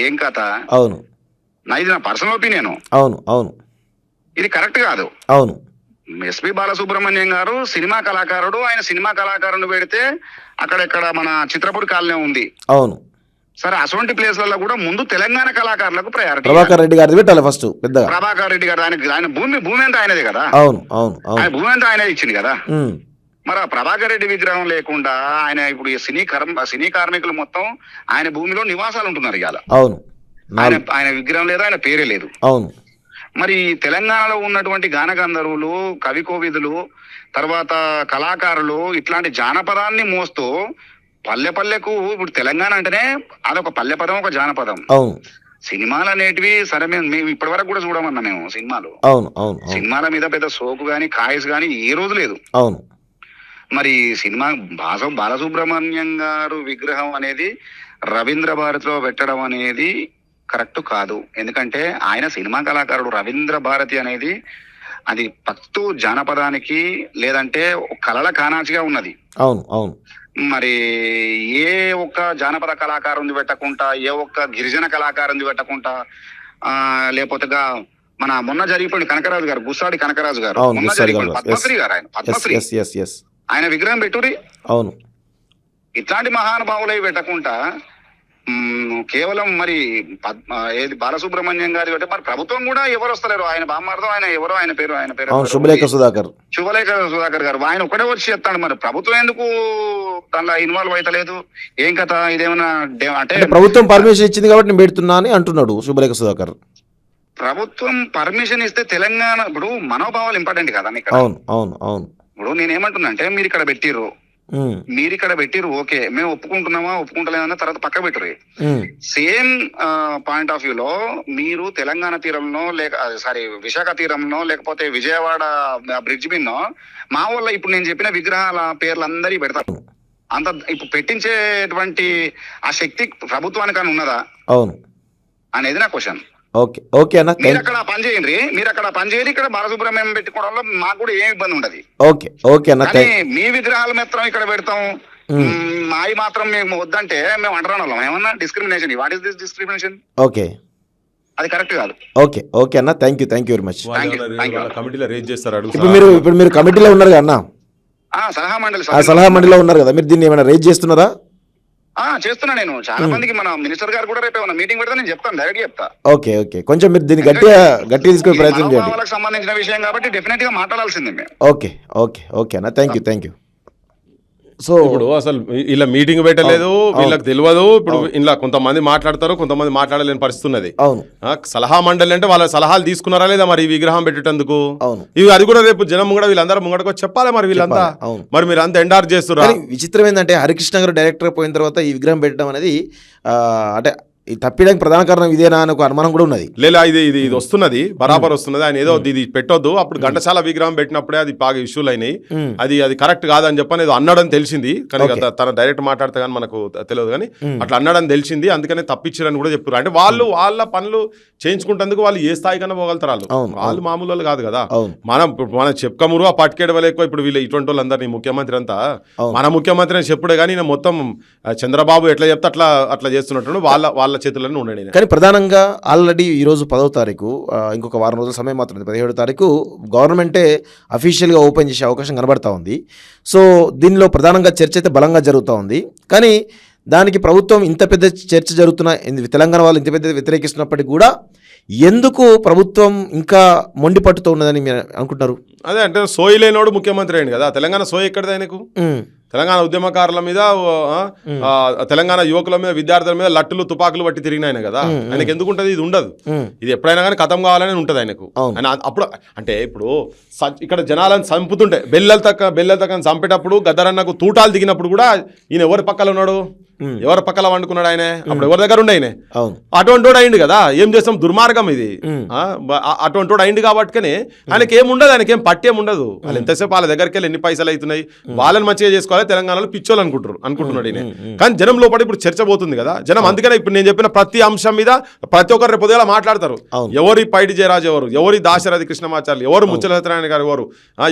ఏం కథ? అవును, ఇది నా పర్సనల్ ఒపీనియన్. అవును, అవును, ఇది కరెక్ట్ కాదు. అవును. ఎస్పి బాలసుబ్రహ్మణ్యం గారు సినిమా కళాకారుడు. ఆయన సినిమా కళాకారుని పెడితే అక్కడెక్కడ మన చిత్రపూడి కాలనీ ఉంది. అవును. సరే అటువంటి ప్లేస్లలో కూడా ముందు తెలంగాణ కళాకారులకు ప్రయారిటీ. ప్రభాకర్ రెడ్డి గారిది పెట్టాలి ఫస్ట్ పెద్దగా. ప్రభాకర్ రెడ్డి గారు ఆయన భూమి అంతా ఆయనదే కదా. అవును, అవును, అవును. ఆయన భూమి అంతా ఆయనే ఇచ్చింది కదా. ఉమ్, మరి ఆ ప్రభాకర్ రెడ్డి విగ్రహం లేకుండా ఆయన ఇప్పుడు ఈ సినీ కార్మికులు మొత్తం ఆయన భూమిలో నివాసాలు ఉంటున్నారు ఇవాళ. అవును, ఆయన విగ్రహం లేదు, ఆయన పేరే లేదు. అవును. మరి తెలంగాణలో ఉన్నటువంటి గాన గంధర్వులు, కవి కోవిదులు, తర్వాత కళాకారులు ఇట్లాంటి జానపదాన్ని మోస్తూ పల్లె పల్లెకు, ఇప్పుడు తెలంగాణ అంటేనే అదొక పల్లె పదం, ఒక జానపదం. అవును. సినిమాలు అనేటివి సరే మేము ఇప్పటి వరకు కూడా చూడమన్నా మేము సినిమాలు. అవును, అవును. సినిమాల మీద పెద్ద సోకు గాని కాయస్ గాని ఏ రోజు లేదు. అవును. మరి సినిమా బాలసుబ్రహ్మణ్యం గారు విగ్రహం అనేది రవీంద్ర భారతిలో పెట్టడం అనేది కరెక్ట్ కాదు. ఎందుకంటే ఆయన సినిమా కళాకారుడు. రవీంద్ర భారతి అనేది అది పత్తు జానపదానికి లేదంటే కళల కానాచిగా ఉన్నది. అవును, అవును. మరి ఏ ఒక్క జానపద కళాకారుని పెట్టకుండా, ఏ ఒక్క గిరిజన కళాకారుని పెట్టకుండా, లేకపోతే మన మొన్న జరిగిపోయిన కనకరాజు గారు, గుస్సాడి కనకరాజు గారు, మొన్న జరిగిపోయిన పద్మశ్రీ గారు, ఆయన పద్మశ్రీ, ఆయన విగ్రహం పెట్టురి. అవును. ఇట్లాంటి మహానుభావులై పెట్టకుండా కేవలం మరి ఏది బాలసుబ్రహ్మణ్యం గారి అంటే మరి ప్రభుత్వం కూడా ఎవరు వస్తలేరు. ఆయన బామ్మార్థం, ఆయన ఎవరో, ఆయన పేరు శుభలేఖ సుధాకర్ గారు. ఆయన ఒకటే వచ్చి చెప్తాడు. మరి ప్రభుత్వం ఎందుకు దానిలో ఇన్వాల్వ్ అవుతలేదు? ఏం కథ? ఇదేమన్నా అంటే ప్రభుత్వం పర్మిషన్ ఇచ్చింది కాబట్టి నేను పెడుతున్నా అని అంటున్నాడు శుభలేఖ సుధాకర్. ప్రభుత్వం పర్మిషన్ ఇస్తే తెలంగాణ ఇప్పుడు మనోభావాలు ఇంపార్టెంట్ కదా. అవును, అవును, అవును. ఇప్పుడు నేనేమంటున్నా అంటే మీరు ఇక్కడ పెట్టిర్రు ఓకే, మేము ఒప్పుకుంటలేమన్నా తర్వాత పక్క పెట్టుర్రు. సేమ్ పాయింట్ ఆఫ్ వ్యూలో మీరు తెలంగాణ తీరంలో విశాఖ తీరంలో లేకపోతే విజయవాడ బ్రిడ్జ్ మీద మా వల్ల ఇప్పుడు నేను చెప్పిన విగ్రహాల పేర్లు అందరి పెడతారు. అంత ఇప్పుడు పెట్టించేటువంటి ఆ శక్తి ప్రభుత్వానికి అని ఉన్నదా? అవును అనేది నా క్వశ్చన్. ఓకే, ఓకే అన్న. మీరు అక్కడ పని చేయండి, ఇక్కడ బాలసుబ్రహ్మణ్యం పెట్టుకోవడంలో మాకు కూడా ఏం ఇబ్బంది ఉండదు. ఓకే, ఓకే అన్న. కానీ మీ విగ్రహాలు మాత్రం ఇక్కడ పెడతాం, మావి మాత్రం మేము వద్దంటే మేము అంటరాను. ఏమన్నా discrimination? What is this discrimination? Okay, అది కరెక్ట్ కాదు. ఓకే, ఓకే అన్న. Thank you very much. కమిటీలో రేజ్ చేస్తారు. ఇప్పుడు మీరు కమిటీలో ఉన్నారు కదా అన్న, సలహా మండలిలో ఉన్నారు కదా, మీరు దీన్ని ఏమైనా రేజ్ చేస్తున్నారా? చేస్తున్నా. నేను చాలా మందికి మన మినిస్టర్ గారు కూడా రేపు మీటింగ్ పెడతా, నేను చెప్తాను, డైరెక్ట్ చెప్తా. Okay, okay. కొంచెం మీరు దీన్ని గట్టిగా తీసుకునే ప్రయత్నం చేయండి. వాళ్ళకి సంబంధించిన విషయం కాబట్టి డెఫినెట్ గా మాట్లాడాల్సిందే మేము. ఓకే, ఓకే, ఓకే అన్న. Thank you. సో ఇప్పుడు అసలు ఇలా మీటింగ్ పెట్టలేదు, వీళ్ళకి తెలియదు. ఇప్పుడు ఇలా కొంతమంది మాట్లాడతారు, కొంతమంది మాట్లాడలేని పరిస్థితి ఉన్నది. అవును. సలహా మండలి అంటే వాళ్ళ సలహాలు తీసుకున్నారా లేదా మరి ఈ విగ్రహం పెట్టేటందుకు? అవును. ఇవి అది కూడా రేపు జనం కూడా వీళ్ళందరూ ముంగటకు చెప్పాలి. మరి వీళ్ళంతా మరి మీరు అంతా ఎండార్ చేస్తున్నారు. విచిత్రం ఏంటంటే హరికృష్ణ గారు డైరెక్టర్ పోయిన తర్వాత ఈ విగ్రహం పెట్టడం అనేది అంటే తప్పిడానికి ప్రధాన కారణం ఇదేనా అని ఒక అనుమానం కూడా ఉన్నది. లేదా ఇది వస్తున్నది, బరాబర్ వస్తున్నది. ఆయన ఏదో ఇది పెట్టొద్దు, అప్పుడు ఘంటసాల విగ్రహం పెట్టినప్పుడే అది బాగా ఇష్యూలు అయినాయి. అది కరెక్ట్ కాదని చెప్పని ఏదో అన్నాడని తెలిసింది. కానీ తన డైరెక్ట్ మాట్లాడితే కానీ మనకు తెలియదు. కానీ అట్లా అన్నాడని తెలిసింది, అందుకనే తప్పించారని కూడా చెప్తారు. అంటే వాళ్ళ పనులు చేయించుకుంటేందుకు వాళ్ళు ఏ స్థాయి కన్నా పోగలుగుతారు. వాళ్ళు మామూలు వాళ్ళు కాదు కదా. మనం చెప్పుకమురు ఆ పట్టుకేడవలు ఎక్కువ. ఇప్పుడు వీళ్ళు ఇటువంటి వాళ్ళందరినీ ముఖ్యమంత్రి అంతా మన ముఖ్యమంత్రి అని చెప్పుడే కానీ మొత్తం చంద్రబాబు ఎట్లా చెప్తే అట్లా చేస్తున్నట్టు వాళ్ళ చేతులను ఉండండి. కానీ ప్రధానంగా ఆల్రెడీ ఈరోజు 10వ తారీఖు, ఇంకొక వారం రోజుల సమయం మాత్రం 17వ తారీఖు గవర్నమెంటే అఫీషియల్గా ఓపెన్ చేసే అవకాశం కనబడతా ఉంది. సో దీనిలో ప్రధానంగా చర్చ అయితే బలంగా జరుగుతూ ఉంది. కానీ దానికి ప్రభుత్వం ఇంత పెద్ద చర్చ జరుగుతున్న తెలంగాణ వాళ్ళు ఇంత పెద్ద వ్యతిరేకిస్తున్నప్పటికీ కూడా ఎందుకు ప్రభుత్వం ఇంకా మొండి పట్టుతో ఉన్నదని మీరు అనుకుంటున్నారు? అదే అంటే సోయి లేనోడు ముఖ్యమంత్రి అయింది కదా. తెలంగాణ సోయి ఎక్కడిది ఆయనకు? తెలంగాణ ఉద్యమకారుల మీద, తెలంగాణ యువకుల మీద, విద్యార్థుల మీద లట్టులు తుపాకులు పట్టి తిరిగిన ఆయన కదా. ఆయనకు ఎందుకు ఉంటుంది? ఇది ఉండదు. ఇది ఎప్పుడైనా కానీ ఖతం కావాలని ఉంటుంది ఆయనకు. ఆయన అప్పుడు అంటే ఇప్పుడు ఇక్కడ జనాలను చంపుతుంటే బెల్లెల తక్క చంపేటప్పుడు గద్దరన్నకు తూటాలు దిగినప్పుడు కూడా ఈయన ఎవరి పక్కన ఉన్నాడు? ఎవరు పక్కల వండుకున్నాడు ఆయన, అప్పుడు ఎవరి దగ్గర ఉండే ఆయన, అవును అటువంటి వాడు అయింది కదా. ఏం చేస్తాం, దుర్మార్గం ఇది. అటువంటి వాడు అయింది కాబట్టి ఆయనకి ఏముండదు, ఆయనకి ఏం పట్టేం ఉండదు. వాళ్ళు ఎంతసేపు వాళ్ళ దగ్గరికి వెళ్ళి ఎన్ని పైసలు అవుతున్నాయి, వాళ్ళని మంచిగా చేసుకోవాలి, తెలంగాణలో పిచ్చోళ్ళు అనుకుంటున్నాడు ఈయన. కానీ జనం లోపల ఇప్పుడు చర్చ పోతుంది కదా జనం. అందుకనే ఇప్పుడు నేను చెప్పిన ప్రతి అంశం మీద ప్రతి ఒక్కరు రేపు పొద్దుగా మాట్లాడతారు. ఎవరి పైడి జయరాజు ఎవరు, ఎవరి దాశరథి కృష్ణమాచార్యులు ఎవరు, ముచ్చల సత్యనారాయణ గారు ఎవరు,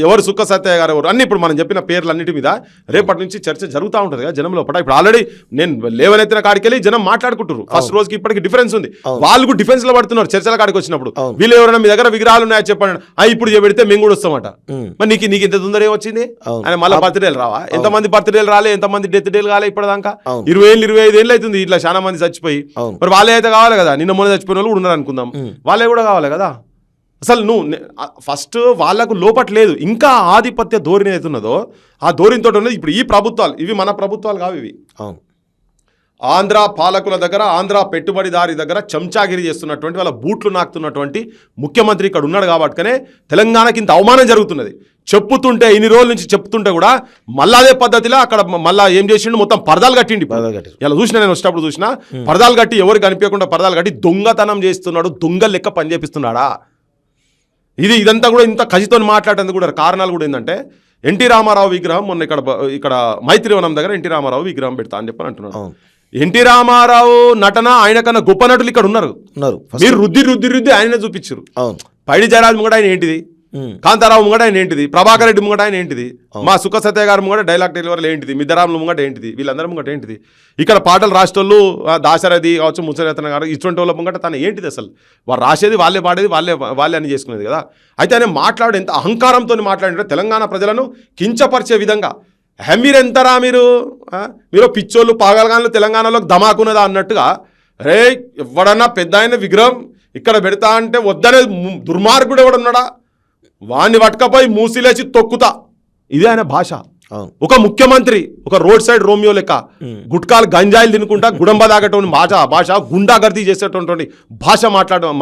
ఎవరు సుక్క సత్యయ్య గారు ఎవరు, అన్ని ఇప్పుడు మనం చెప్పిన పేర్లన్నిటి మీద రేపటి నుంచి చర్చ జరుగుతూ ఉంటుంది కదా జనం లోపల. ఇప్పుడు ఆల్రెడీ నేను లేవనెత్తిన కాడికి వెళ్ళి జనం మాట్లాడుకుంటారు. ఫస్ట్ రోజుకి ఇప్పటికి డిఫరెన్స్ ఉంది. వాళ్ళు డిఫెన్స్ లో పడుతున్నారు చర్చల కాడికి వచ్చినప్పుడు. వీళ్ళు ఎవరైనా మీ దగ్గర విగ్రహాలు ఉన్నాయా చెప్పండి, ఇప్పుడు పెడితే మేము కూడా వస్తామట. మరి నీకు ఇంత తొందర ఏమొచ్చింది? ఆయన మళ్ళీ బర్త్డేలు రావా? ఎంతమంది బర్త్డేలు రాలే, ఎంతమంది డెత్ డేలు కాలే ఇప్పటిదాకా? 20 ఏళ్ళు 25 ఏళ్ళు అవుతుంది ఇట్లా చాలా మంది చచ్చిపోయి. మరి వాళ్ళే అయితే కావాలి కదా, నిన్న మొన్న చచ్చిపోయిన వాళ్ళు కూడా ఉన్నారు అనుకుందాం, వాళ్ళే కూడా కావాలి కదా. అసలు నువ్వు ఫస్ట్ వాళ్ళకు లోపట్లేదు, ఇంకా ఆధిపత్య ధోరణి అవుతున్నదో ఆ ధోరణితో ఉన్నది. ఇప్పుడు ఈ ప్రభుత్వాలు ఇవి మన ప్రభుత్వాలు కావు ఇవి. ఆంధ్ర పాలకుల దగ్గర, ఆంధ్ర పెట్టుబడిదారి దగ్గర చెంచాగిరి చేస్తున్నటువంటి వాళ్ళ బూట్లు నాకుతున్నటువంటి ముఖ్యమంత్రి ఇక్కడ ఉన్నాడు కాబట్టినే తెలంగాణకి ఇంత అవమానం జరుగుతున్నది. చెప్పుతుంటే ఇన్ని రోజుల నుంచి చెప్తుంటే కూడా మళ్ళా అదే పద్ధతిలో అక్కడ మళ్ళా ఏం చేసిండు, మొత్తం పరదాలు కట్టిండి. ఇలా చూసినా, నేను వచ్చినప్పుడు చూసినా పరదాలు కట్టి, ఎవరు కనిపించకుండా పరదాలు కట్టి దొంగతనం చేస్తున్నాడు, దొంగ లెక్క పనిచేపిస్తున్నాడా. ఇదంతా కూడా ఇంత కసితో మాట్లాడేందుకు కూడా కారణాలు కూడా ఏంటంటే, ఎన్టీ రామారావు విగ్రహం మొన్న ఇక్కడ మైత్రివనం దగ్గర ఎన్టీ రామారావు విగ్రహం పెడతా అని చెప్పని అంటున్నాడు. ఎన్టీ రామారావు నటన ఆయన కన్నా గొప్ప నటులు ఇక్కడ ఉన్నారు. మీరు రుద్ది ఆయననే చూపించారు. పైడి జయరాజ్ ముంగట ఆయన ఏంటిది, కాంతారావు ముంగట ఆయన ఏంటిది, ప్రభాకర్ రెడ్డి ముంగట ఆయన ఏంటిది, మా సుఖ సత్య గారు ముంగట డైలాగ్ డెలివరీలు ఏంటిది, మిద్దరాములు ముంగట ఏంటిది, వీళ్ళందరూ ముంగట ఏంటిది, ఇక్కడ పాటలు రాసేటోళ్ళు దాశరథి కావచ్చు, ముచ్చరతన గారు ఇటువంటి వాళ్ళ ముంగట తన ఏంటిది, అసలు వారు రాసేది వాళ్ళే, పాడేది వాళ్ళే అని చేసుకునేది కదా. అయితే ఆయన మాట్లాడే ఎంత అహంకారంతో మాట్లాడితే తెలంగాణ ప్రజలను కించపరిచే విధంగా, మీరెంతరా మీరు పిచ్చోళ్ళు పాగలగాన్లు తెలంగాణలోకి ధమాకున్నదా అన్నట్టుగా, రే ఎవడన్నా పెద్ద ఆయన విగ్రహం ఇక్కడ పెడతా అంటే వద్దనే దుర్మార్గుడు ఎవడున్నాడా, వాడిని పట్టుకపోయి మూసిలేసి తొక్కుతా, ఇదే ఆయన భాష. ఒక ముఖ్యమంత్రి ఒక రోడ్ సైడ్ రోమియో లెక్క గుట్కాలు గంజాయిలు తినుకుంటా గుడంబ దాగేటువంటి భాష గుండాగర్దీ చేసేటువంటి భాష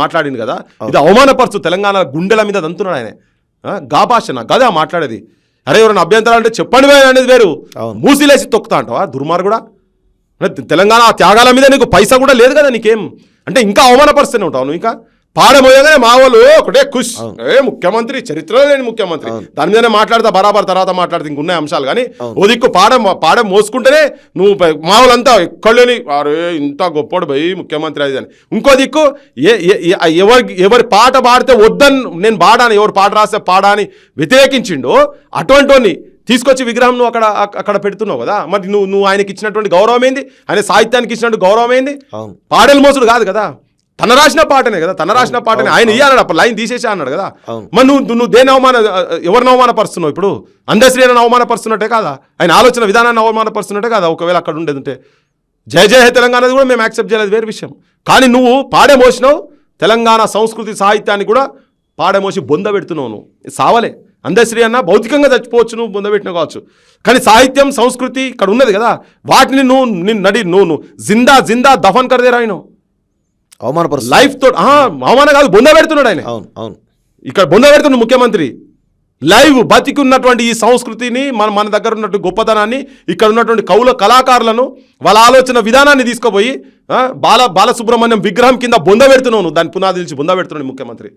మాట్లాడింది కదా. ఇది అవమానపరచు, తెలంగాణ గుండెల మీద దంతున్నాడు ఆయన. గా భాష నా గదా మాట్లాడేది. అరే ఎవరైనా అభ్యంతరాలు అంటే చెప్పండి అనేది వేరు, మూసిలేసి తొక్కుతా అంటావా దుర్మార్గుడా. తెలంగాణ త్యాగాల మీద నీకు పైసా కూడా లేదు కదా నీకేం, అంటే ఇంకా అవమానపరుస్తూనే ఉంటావు నువ్వు. ఇంకా పాడమోయగానే మా వాళ్ళు ఒకటే ఖుష్, ముఖ్యమంత్రి చరిత్రలో లేని ముఖ్యమంత్రి, దాని మీదనే మాట్లాడతా బరాబర్, తర్వాత మాట్లాడితే ఇంకున్నాయి అంశాలు. కానీ ఓ దిక్కు పాడ మోసుకుంటేనే నువ్వు మా వాళ్ళంతా ఎక్కడలేని అరే ఇంత గొప్పడు భయ్ ముఖ్యమంత్రి అది అని. ఇంకో దిక్కు ఎవరి పాట పాడితే వద్దని నేను పాడాను, ఎవరు పాట రాస్తే పాడా అని వ్యతిరేకించిండో అటువంటి వాడిని తీసుకొచ్చి విగ్రహం నువ్వు అక్కడ పెడుతున్నావు కదా. మరి నువ్వు ఆయనకి ఇచ్చినటువంటి గౌరవం ఏంది, ఆయన సాహిత్యానికి ఇచ్చినటువంటి గౌరవం ఏంది? పాడేలు మోసుడు కాదు కదా, తన రాసిన పాటనే కదా, తన రాసిన పాటనే ఆయన ఇయ్యాడు, అప్పుడు లైన్ తీసేసా అన్నాడు కదా. మరి నువ్వు దేని ఎవరిని అవమానపరుస్తున్నావు? ఇప్పుడు అందశ్రీని అవమానపరుస్తున్నట్టే కాదా, ఆయన ఆలోచన విధానాన్ని అవమానపరుస్తున్నట్టే కాదా. ఒకవేళ అక్కడ ఉండేది ఉంటే జయ జయ తెలంగాణ కూడా మేము యాక్సెప్ట్ చేయలేదు, వేరే విషయం. కానీ నువ్వు పాడే మోసినావు, తెలంగాణ సంస్కృతి సాహిత్యాన్ని కూడా పాడే మోసి బొంద పెడుతున్నావు. నువ్వు సావలే, అందశ్రీ అన్న భౌతికంగా చచ్చిపోవచ్చు, నువ్వు బొందబెట్టిన కావచ్చు, కానీ సాహిత్యం సంస్కృతి ఇక్కడ ఉన్నది కదా, వాటిని నువ్వు జిందా దఫన్ కర్దే రాయినావు. అవమానపరుస్తు లైఫ్ తో అవమానం కాదు, బొంద పెడుతున్నాడు ఆయన. ఇక్కడ బొంద పెడుతున్నాడు ముఖ్యమంత్రి. లైవ్ బతికున్నటువంటి ఈ సంస్కృతిని మన దగ్గర ఉన్నటువంటి గొప్పతనాన్ని, ఇక్కడ ఉన్నటువంటి కళాకారులను వాళ్ళ ఆలోచన విధానాన్ని తీసుకుపోయి బాలసుబ్రహ్మణ్యం విగ్రహం కింద బొంద పెడుతున్నావు. దాని పునాది నుంచి బొంద పెడుతున్నాడు ముఖ్యమంత్రి.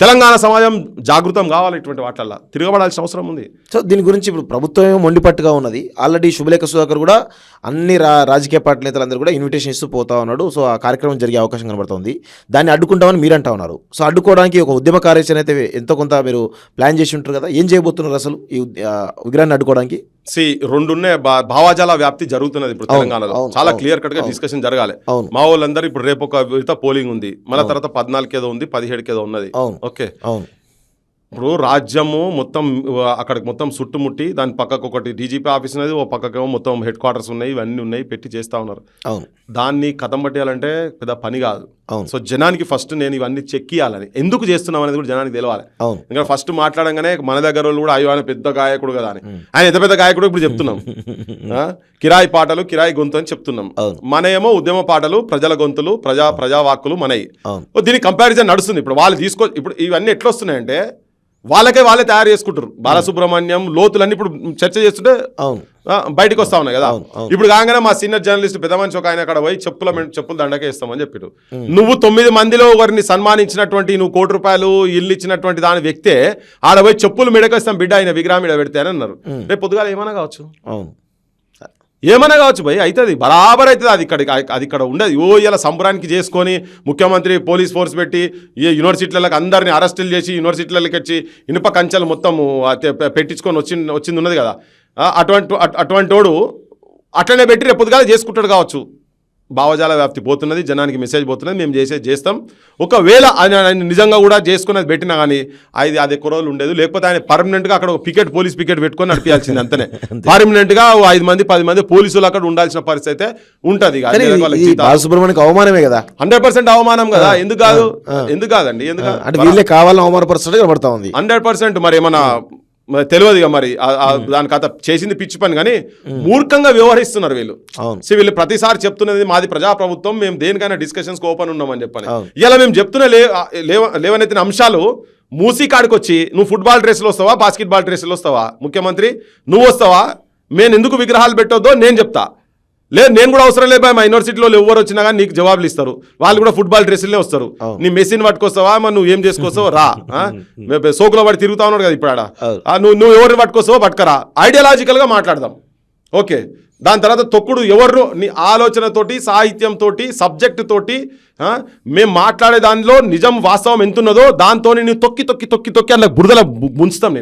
తెలంగాణ సమాజం జాగృతం కావాలి, ఇటువంటి వాటిల్లో తిరగబడాల్సిన అవసరం ఉంది. సో దీని గురించి ఇప్పుడు ప్రభుత్వం మొండిపట్టుగా ఉన్నది. ఆల్రెడీ శుభలేఖ సుధాకర్ కూడా అన్ని రాజకీయ పార్టీ నేతలందరూ కూడా ఇన్విటేషన్ ఇస్తూ పోతా ఉన్నాడు. సో ఆ కార్యక్రమం జరిగే అవకాశం కనబడుతుంది. దాన్ని అడ్డుకుంటామని మీరు అంటా ఉన్నారు. సో అడ్డుకోవడానికి ఒక ఉద్యమ కార్యాచరణ అయితే ఎంతో కొంత మీరు ప్లాన్ చేసి ఉంటారు కదా, ఏం చేయబోతున్నారు అసలు ఈ విగ్రహాన్ని అడ్డుకోవడానికి? రెండున్నే భావాజాల వ్యాప్తి జరుగుతున్నది ఇప్పుడు తెలంగాణలో. చాలా క్లియర్ కట్ గా డిస్కషన్ జరగాలి. మా వాళ్ళందరూ ఇప్పుడు రేపు ఒక విడత పోలింగ్ ఉంది, మళ్ళీ తర్వాత 14 ఏదో ఉంది, 17 ఏదో ఉన్నది. ఓకే, ఇప్పుడు రాజ్యము మొత్తం అక్కడికి మొత్తం చుట్టుముట్టి దాని పక్కకు ఒకటి డీజీపీ ఆఫీస్ ఉన్నది, ఓ పక్కకేమో మొత్తం హెడ్ క్వార్టర్స్ ఉన్నాయి, ఇవన్నీ ఉన్నాయి, పెట్టి చేస్తా ఉన్నారు. దాన్ని కథం పట్టేయాలంటే పెద్ద పని కాదు. సో జనానికి ఫస్ట్ నేను ఇవన్నీ చెక్ ఇవ్వాలని, ఎందుకు చేస్తున్నాం అనేది కూడా జనానికి తెలియాలి. ఇంకా ఫస్ట్ మాట్లాడంగానే మన దగ్గర వాళ్ళు కూడా అయ్యో ఆయన పెద్ద గాయకుడు కదా అని, ఆయన ఎంత పెద్ద గాయకుడు ఇప్పుడు చెప్తున్నాం. కిరాయి పాటలు కిరాయి గొంతు అని చెప్తున్నాం. మన ఏమో ఉద్యమ పాటలు, ప్రజల గొంతులు, ప్రజా వాక్కులు మనవి. దీని కంపారిజన్ నడుస్తుంది. ఇప్పుడు వాళ్ళు ఇప్పుడు ఇవన్నీ ఎట్లా వస్తున్నాయంటే, వాళ్ళే తయారు చేసుకుంటారు. బాలసుబ్రహ్మణ్యం లోతులన్నీ ఇప్పుడు చర్చ చేస్తుంటే అవును బయటకు వస్తా ఉన్నాయి కదా. అవును. ఇప్పుడు కాగానే మా సీనియర్ జర్నలిస్ట్ పెద్ద మనిషి ఒక ఆయన అక్కడ పోయి చెప్పులు దండకే ఇస్తామని చెప్పాడు. నువ్వు 9 మందిలో ఒకరిని సన్మానించినటువంటి, నువ్వు ₹1 కోటి ఇల్లు ఇచ్చినటువంటి దాని వ్యక్తే ఆడ పోయి చెప్పులు మెడకేస్తాం బిడ్డ ఆయన విగ్రహం మీద పెడితే అని అన్నారు. రేపు పొద్దుగాల ఏమైనా కావచ్చు, అవును ఏమన్నా కావచ్చు భయ్, అవుతుంది బరాబర్ అవుతుంది. అది ఇక్కడ ఉండదు. ఇలా సంబరానికి చేసుకొని ముఖ్యమంత్రి పోలీస్ ఫోర్స్ పెట్టి ఈ యూనివర్సిటీలకు అందరినీ అరెస్టులు చేసి యూనివర్సిటీలకు వచ్చి ఇనుప కంచెలు మొత్తం పెట్టించుకొని వచ్చింది ఉన్నది కదా. అటువంటి వాడు అట్లనే పెట్టి రేపు పొద్దుగాల చేసుకుంటాడు కావచ్చు. భావజాల వ్యాప్తి పోతున్నది, జనానికి మెసేజ్ పోతున్నది, మేము చేస్తాం. ఒకవేళ ఆయన నిజంగా కూడా చేసుకున్నది పెట్టినా కానీ అది ఎక్కువ రోజులు ఉండేది. లేకపోతే ఆయన పర్మనెంట్గా అక్కడ ఒక పోలీస్ పికెట్ పెట్టుకొని నడిపించాల్సింది అంతనే. పర్మనెంట్గా 5 మంది 10 మంది పోలీసులు అక్కడ ఉండాల్సిన పరిస్థితి అయితే ఉంటుంది. బాలసుబ్రహ్మణ్యం అవమానమే కదా, 100% అవమానం కదా. ఎందుకు కాదండి, అంటే వీళ్ళే కావాలని అవమానపరుస్తున్నట్టు కనబడతా ఉంది. 100%. మరి ఏమన్నా తెలియదు ఇక మరి దాని కథ చేసింది పిచ్చి పని, కానీ మూర్ఖంగా వ్యవహరిస్తున్నారు వీళ్ళు. వీళ్ళు ప్రతిసారి చెప్తున్నది మాది ప్రజాప్రభుత్వం, మేము దేనికైనా డిస్కషన్స్ ఓపెన్ ఉన్నామని చెప్పని. ఇలా మేము చెప్తున్న లేవనెత్తిన అంశాలు మూసీ కాడికి వచ్చి నువ్వు ఫుట్బాల్ డ్రెస్సులు వస్తావా, బాస్కెట్బాల్ డ్రెస్సులు వస్తావా, ముఖ్యమంత్రి నువ్వు వస్తావా, మేము ఎందుకు విగ్రహాలు పెట్టొద్దో నేను చెప్తా. లేదు నేను కూడా అవసరం లేదు, మా యూనివర్సిటీలో ఎవరు వచ్చినా కానీ నీకు జవాబులు ఇస్తారు. వాళ్ళు కూడా ఫుట్బాల్ డ్రెస్సులే వస్తారు. నీ మెషిన్ పట్టుకొస్తావా, మరి నువ్వు ఏం చేసుకొస్తావో రా, సోకులో పడి తిరుగుతా ఉన్నాడు కదా ఇప్పుడు ఆడ, నువ్వు ఎవరిని పట్టుకొస్తావో పట్టుకరా, ఐడియాలజికల్గా మాట్లాడదాం. ఓకే, దాని తర్వాత తొక్కుడు ఎవరు నీ ఆలోచనతోటి, సాహిత్యంతో, సబ్జెక్టు తోటి మేము మాట్లాడే దానిలో నిజం వాస్తవం ఎంతున్నదో దాంతో నేను తొక్కి అలా బురదల ముంచుతాం.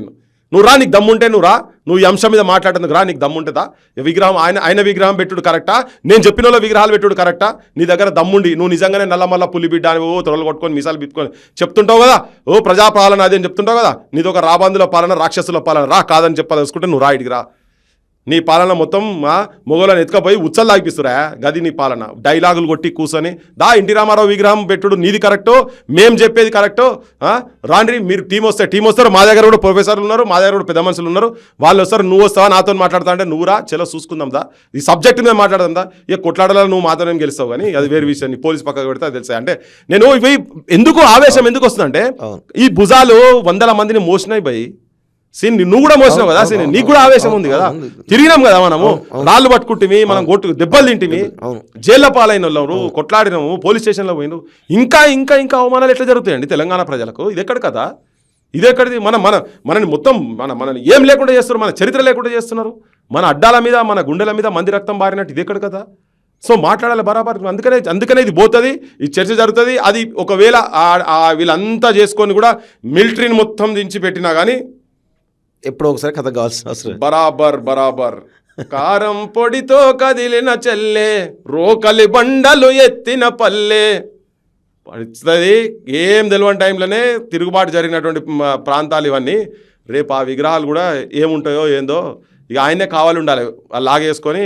నువ్వు రా, నీకు దమ్ముంటే నువ్వు రా, నువ్వు ఈ అంశం మీద మాట్లాడేందుకు రా, నీకు దమ్ముంటుందా? విగ్రహం ఆయన విగ్రహం పెట్టుడు కరెక్టా, నేను చెప్పిన వాళ్ళ విగ్రహాలు పెట్టుడు కరెక్టా? నీ దగ్గర దమ్ముండి నువ్వు నిజంగానే నల్లమల్ల పులి బిడ్డ అని తొడలు కొట్టుకొని మిసాలు బిట్టుకొని చెప్తుంటావు కదా, ప్రజాపాలన అది అని చెప్తుంటావు కదా, నీది ఒక రాబందుల పాలన, రాక్షసుల పాలన. రా, కాదని చెప్పదలుచుకుంటే నువ్వు రా, ఇడికి రా. నీ పాలన మొత్తం మొగలను ఎత్తుకపోయి ఉచ్చలు లాగిపిస్తురా, గది నీ పాలన. డైలాగులు కొట్టి కూర్చొని దా ఎన్టీ రామారావు విగ్రహం పెట్టుడు నీది కరెక్టో, మేము చెప్పేది కరెక్టో, రాండ్రి మీరు టీం వస్తారు. మా దగ్గర కూడా ప్రొఫెసర్లు ఉన్నారు, మా దగ్గర కూడా పెద్ద మనుషులు ఉన్నారు, వాళ్ళు వస్తారు. నువ్వు వస్తావా నాతో మాట్లాడతా అంటే నువ్వు రా, చలో చూసుకుందాం దా, ఈ సబ్జెక్ట్ మీద మాట్లాడదా. ఇక కొట్లాడాలని నువ్వు మాత్రం ఏం గెలుస్తావు, కానీ అది వేరే విషయం. నీ పోలీస్ పక్కకు పెడితే అది తెలుసా. అంటే నేను ఇవి ఎందుకు ఆవేశం ఎందుకు వస్తుందంటే, ఈ భుజాలు 100 మందిని మోసినాయి భయ్. నువ్వు కూడా మోసినావు కదా, నీకు కూడా ఆవేశం ఉంది కదా. తిరిగినాం కదా మనము, రాళ్ళు పట్టుకుంటే మనం దెబ్బలు తింటిమి, జైల్లో పాలైన వాళ్ళు, కొట్లాడినాము, పోలీస్ స్టేషన్లో పోయినావు. ఇంకా అవమానాలు ఎట్లా జరుగుతాయండి తెలంగాణ ప్రజలకు? ఇది ఎక్కడ కదా, ఇది ఎక్కడిది? మనని మొత్తం మనని ఏం లేకుండా చేస్తున్నారు, మన చరిత్ర లేకుండా చేస్తున్నారు, మన అడ్డాల మీద మన గుండెల మీద మంది రక్తం బారినట్టు ఇది ఎక్కడ కదా. సో మాట్లాడాలి బరాబర్. అందుకనే ఇది పోతుంది, ఈ చర్చ జరుగుతుంది. అది ఒకవేళ వీళ్ళంతా చేసుకొని కూడా మిలిటరీని మొత్తం దించి పెట్టినా కానీ ఎప్పుడో ఒకసారి కథ కావాల్సిన అవసరం. బరాబర్ కారం పొడితో కదిలిన చెల్లె, రోకలి బండలు ఎత్తిన పల్లె పడుతుంది. ఏం తెలియని టైంలోనే తిరుగుబాటు జరిగినటువంటి ప్రాంతాలు ఇవన్నీ. రేపు ఆ విగ్రహాలు కూడా ఏముంటాయో ఏందో, ఇక ఆయనే కావాలి ఉండాలి, లాగేసుకొని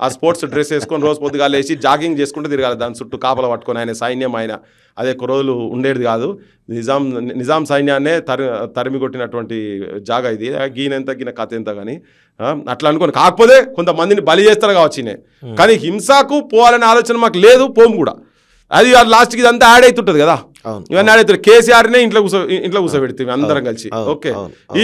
ఆ స్పోర్ట్స్ డ్రెస్ వేసుకొని రోజు పొద్దుగాలు వేసి జాగింగ్ చేసుకుంటూ తిరగాలి, దాని చుట్టూ కాపలా పట్టుకొని. ఆయన సైన్యం ఆయన అదే ఎక్కువ రోజులు ఉండేది కాదు. నిజాం సైన్యాన్నే తరిమి కొట్టినటువంటి జాగా ఇది. గీన కథ ఎంత కానీ అట్లా అనుకోని. కాకపోతే కొంతమందిని బలి చేస్తారు కావచ్చు, కానీ హింసకు పోవాలనే ఆలోచన మాకు లేదు, పోము కూడా. అది లాస్ట్కి ఇదంతా యాడ్ అవుతుంటుంది కదా, ఇవన్నీ యాడ్ అవుతుంది. కేసీఆర్నే ఇంట్లో కూర్చోబెడితే అందరం కలిసి. ఓకే,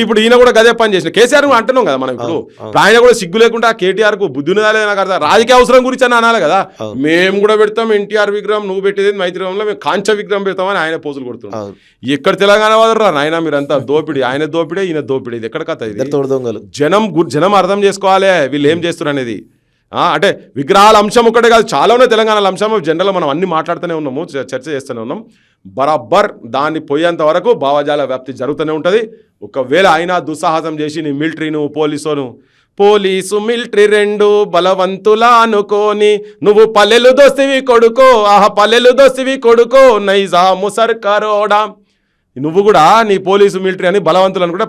ఇప్పుడు ఈయన కూడా గదే పని చేసిన. కేసీఆర్ అంటున్నాం కదా మనం. ఇప్పుడు ఆయన కూడా సిగ్గు లేకుండా కేటీఆర్ కు బుద్ధి ఉన్నదా నాకు అర్థం, రాజకీయ అవసరం గురించి అని అనాలి కదా. మేము కూడా పెడతాం ఎన్టీఆర్ విగ్రహం, నువ్వు పెట్టేది మైత్రిలో మేము కాంచ విగ్రహం పెడతామని ఆయన పోజులు కొడుతున్నాం. ఎక్కడ తెలంగాణ వాదరు నాయన మీరంతా దోపిడి, ఆయన దోపిడే ఈయన దోపిడే, ఇది ఎక్కడ కథ ఇది? జనం అర్థం చేసుకోవాలి వీళ్ళు ఏం చేస్తున్నారు అనేది. అంటే విగ్రహాల అంశం ఒక్కటే కాదు, చాలా ఉన్నాయి తెలంగాణలో అంశం. జనరల్గా మనం అన్ని మాట్లాడుతూనే ఉన్నాము, చర్చ చేస్తూనే ఉన్నాం. బరాబర్ దాన్ని పోయేంత వరకు భావజాల వ్యాప్తి జరుగుతూనే ఉంటుంది. ఒకవేళ అయినా దుస్సాహసం చేసి నీ మిలిటరీను పోలీసు మిలిటరీ 2 బలవంతులా అనుకోని, నువ్వు పల్లెలు దోస్తివి కొడుకో నైజాము సర్కారోడా. నువ్వు కూడా నీ పోలీసు మిలిటరీ అని బలవంతులు అనుకుంటే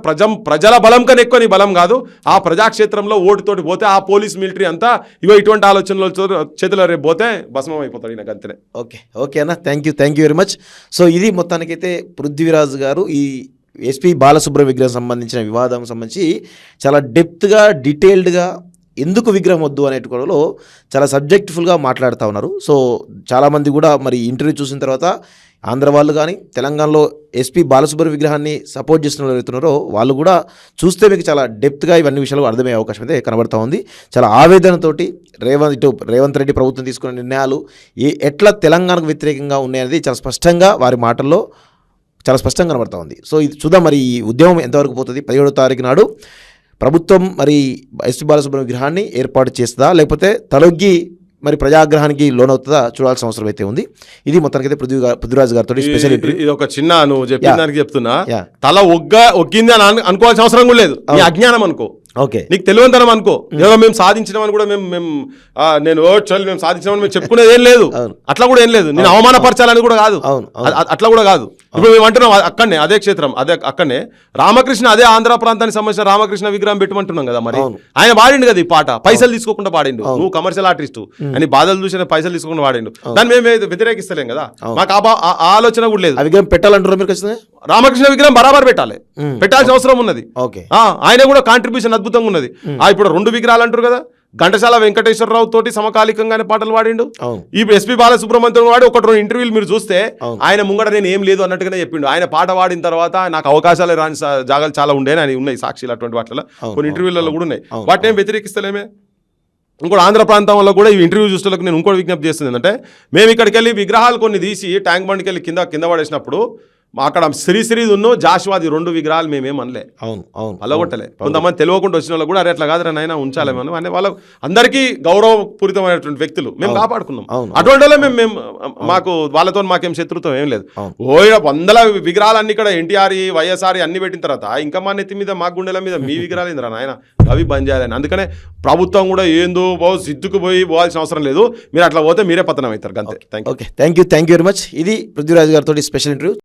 ప్రజల బలం కన్నా ఎక్కువ నీ బలం కాదు. ఆ ప్రజాక్షేత్రంలో ఓటుతోటి పోతే ఆ పోలీస్ మిలిటరీ అంతా ఇటువంటి ఆలోచనలు చేతిలో రేపు పోతే భస్మం అయిపోతాడు ఈయనకు అంతనే. ఓకే అన్న, thank you very much. So ఇది మొత్తానికైతే పృథ్వీరాజ్ గారు ఈ ఎస్పీ బాలసుబ్రహ్మణ్యం విగ్రహం సంబంధించిన వివాదం సంబంధించి చాలా డెప్త్గా డీటెయిల్డ్గా ఎందుకు విగ్రహం వద్దు అనేటిలో చాలా సబ్జెక్టిఫుల్గా మాట్లాడుతూ ఉన్నారు. సో చాలామంది కూడా మరి ఇంటర్వ్యూ చూసిన తర్వాత ఆంధ్ర వాళ్ళు కానీ తెలంగాణలో ఎస్పీ బాలసుబ్రహ్మణ్యం విగ్రహాన్ని సపోర్ట్ చేసిన వాళ్ళు ఎవరుతున్నారో వాళ్ళు కూడా చూస్తే మీకు చాలా డెప్త్గా ఇవన్నీ విషయాలు అర్థమయ్యే అవకాశం అయితే కనబడతా ఉంది. చాలా ఆవేదనతోటి రేవంత్ రెడ్డి ప్రభుత్వం తీసుకున్న నిర్ణయాలు ఎట్లా తెలంగాణకు వ్యతిరేకంగా ఉన్నాయనేది చాలా స్పష్టంగా వారి మాటల్లో చాలా స్పష్టంగా కనబడతా ఉంది. సో ఇది చూద్దాం మరి ఈ ఉద్యమం ఎంతవరకు పోతుంది. 17వ తారీఖు నాడు ప్రభుత్వం మరి ఎస్పీ బాలసుబ్రహ్మణ్యం విగ్రహాన్ని ఏర్పాటు చేస్తుందా లేకపోతే తలొగ్గి మరి ప్రజాగ్రహానికి లోనవుతుందా చూడాల్సిన అవసరం అయితే ఉంది. ఇది మొత్తానికైతే పృథ్వీరాజ్ గారితో స్పెషల్ ఇది ఒక చిన్న నువ్వు చెప్పిన దానికి చెప్తున్నా, Yeah. తల ఒగ్గింది అని అనుకోవాల్సిన అవసరం కూడా లేదు. నీ అజ్ఞానం అనుకో, ఓకే, నీకు తెలివంతనం అనుకో, ఏదో మేము సాధించినామని కూడా నేను మేము సాధించినామని మేము చెప్పుకునేది ఏం లేదు. అట్లా కూడా ఏం లేదు. నేను అవమానపరచాలని కూడా కాదు, అట్లా కూడా కాదు. ఇప్పుడు మేము అంటున్నాం అక్కడనే అదే క్షేత్రం అక్కడనే రామకృష్ణ అదే ఆంధ్ర ప్రాంతానికి సంబంధించిన రామకృష్ణ విగ్రహం పెట్టమంటున్నాం కదా. మరి ఆయన పాడిండు కదా ఈ పాట, పైసలు తీసుకోకుండా పాడిండు. నువ్వు కమర్షియల్ ఆర్టిస్టు అని బాధలు చూసిన పైసలు తీసుకోకుండా పాడిండు. దాన్ని మేము వ్యతిరేకిస్తలేం కదా, మాకు ఆ ఆలోచన కూడా లేదు. ఆ విగ్రహం పెట్టాలంటారు మీరు ఖచ్చితంగా? రామకృష్ణ విగ్రహం బరాబర్ పెట్టాలి, పెట్టాల్సిన అవసరం ఉన్నది. ఓకే, ఆయన కూడా కాంట్రిబ్యూషన్ అద్భుతంగా ఉన్నది. ఇప్పుడు 2 విగ్రహాలు అంటారు కదా, ఘంటసాల వెంకటేశ్వరరావు తోటి సమకాలికంగానే పాటలు పాడిండు. ఇప్పుడు ఎస్పీ బాలసుబ్రహ్మణ్యం వాడి 1-2 ఇంటర్వ్యూలు మీరు చూస్తే ఆయన ముంగట నేను ఏం లేదు అన్నట్టుగానే చెప్పిండు. ఆయన పాట పాడిన తర్వాత నాకు అవకాశాలు రాని జాగాలు చాలా ఉండేవి, ఆయన ఉన్నాయి సాక్షిలు అటువంటి వాటిలో కొన్ని ఇంటర్వ్యూలలో కూడా ఉన్నాయి. వాటిని ఏం వ్యతిరేకిస్తలేమే. ఇంకోటి ఆంధ్ర ప్రాంతంలో కూడా ఈ ఇంటర్వ్యూ చూసేలకు నేను ఇంకోటి విజ్ఞప్తి చేస్తుంది ఏంటంటే, మేము ఇక్కడికి వెళ్ళి విగ్రహాలు కొన్ని తీసి ట్యాంక్ బండ్కి వెళ్ళి కింద పడేసినప్పుడు అక్కడ శ్రీశ్రీది ఉన్ను జాషువాది 2 విగ్రహాలు మేమేం అనలే, అలగొట్టలే. కొంతమంది తెలియకుండా వచ్చిన వాళ్ళు కూడా అరే అట్లా కాదు నాయన ఉంచాలేమని అంటే వాళ్ళ అందరికీ గౌరవపూరితమైనటువంటి వ్యక్తులు మేము కాపాడుకున్నాం. అటువంటి వాళ్ళే మేము మాకు వాళ్ళతో మాకేం శత్రుత్వం ఏం లేదు. 100 విగ్రహాలన్నీ ఇక్కడ ఎన్టీఆర్ వైఎస్ఆర్ అన్ని పెట్టిన తర్వాత ఇంకా మా నెత్తి మీద మా గుండెల మీద మీ విగ్రహాలు ఏందిరా నాయన, అవి బంద్ చేయాలని. అందుకనే ప్రభుత్వం కూడా ఏందో సిద్దుకు పోవాల్సిన అవసరం లేదు. మీరు అట్లా పోతే మీరే పతనం అవుతారు. అంతే. Okay, thank you very much. ఇది పృథ్వీరాజ్ గారితో స్పెషల్ ఇంటర్వ్యూ.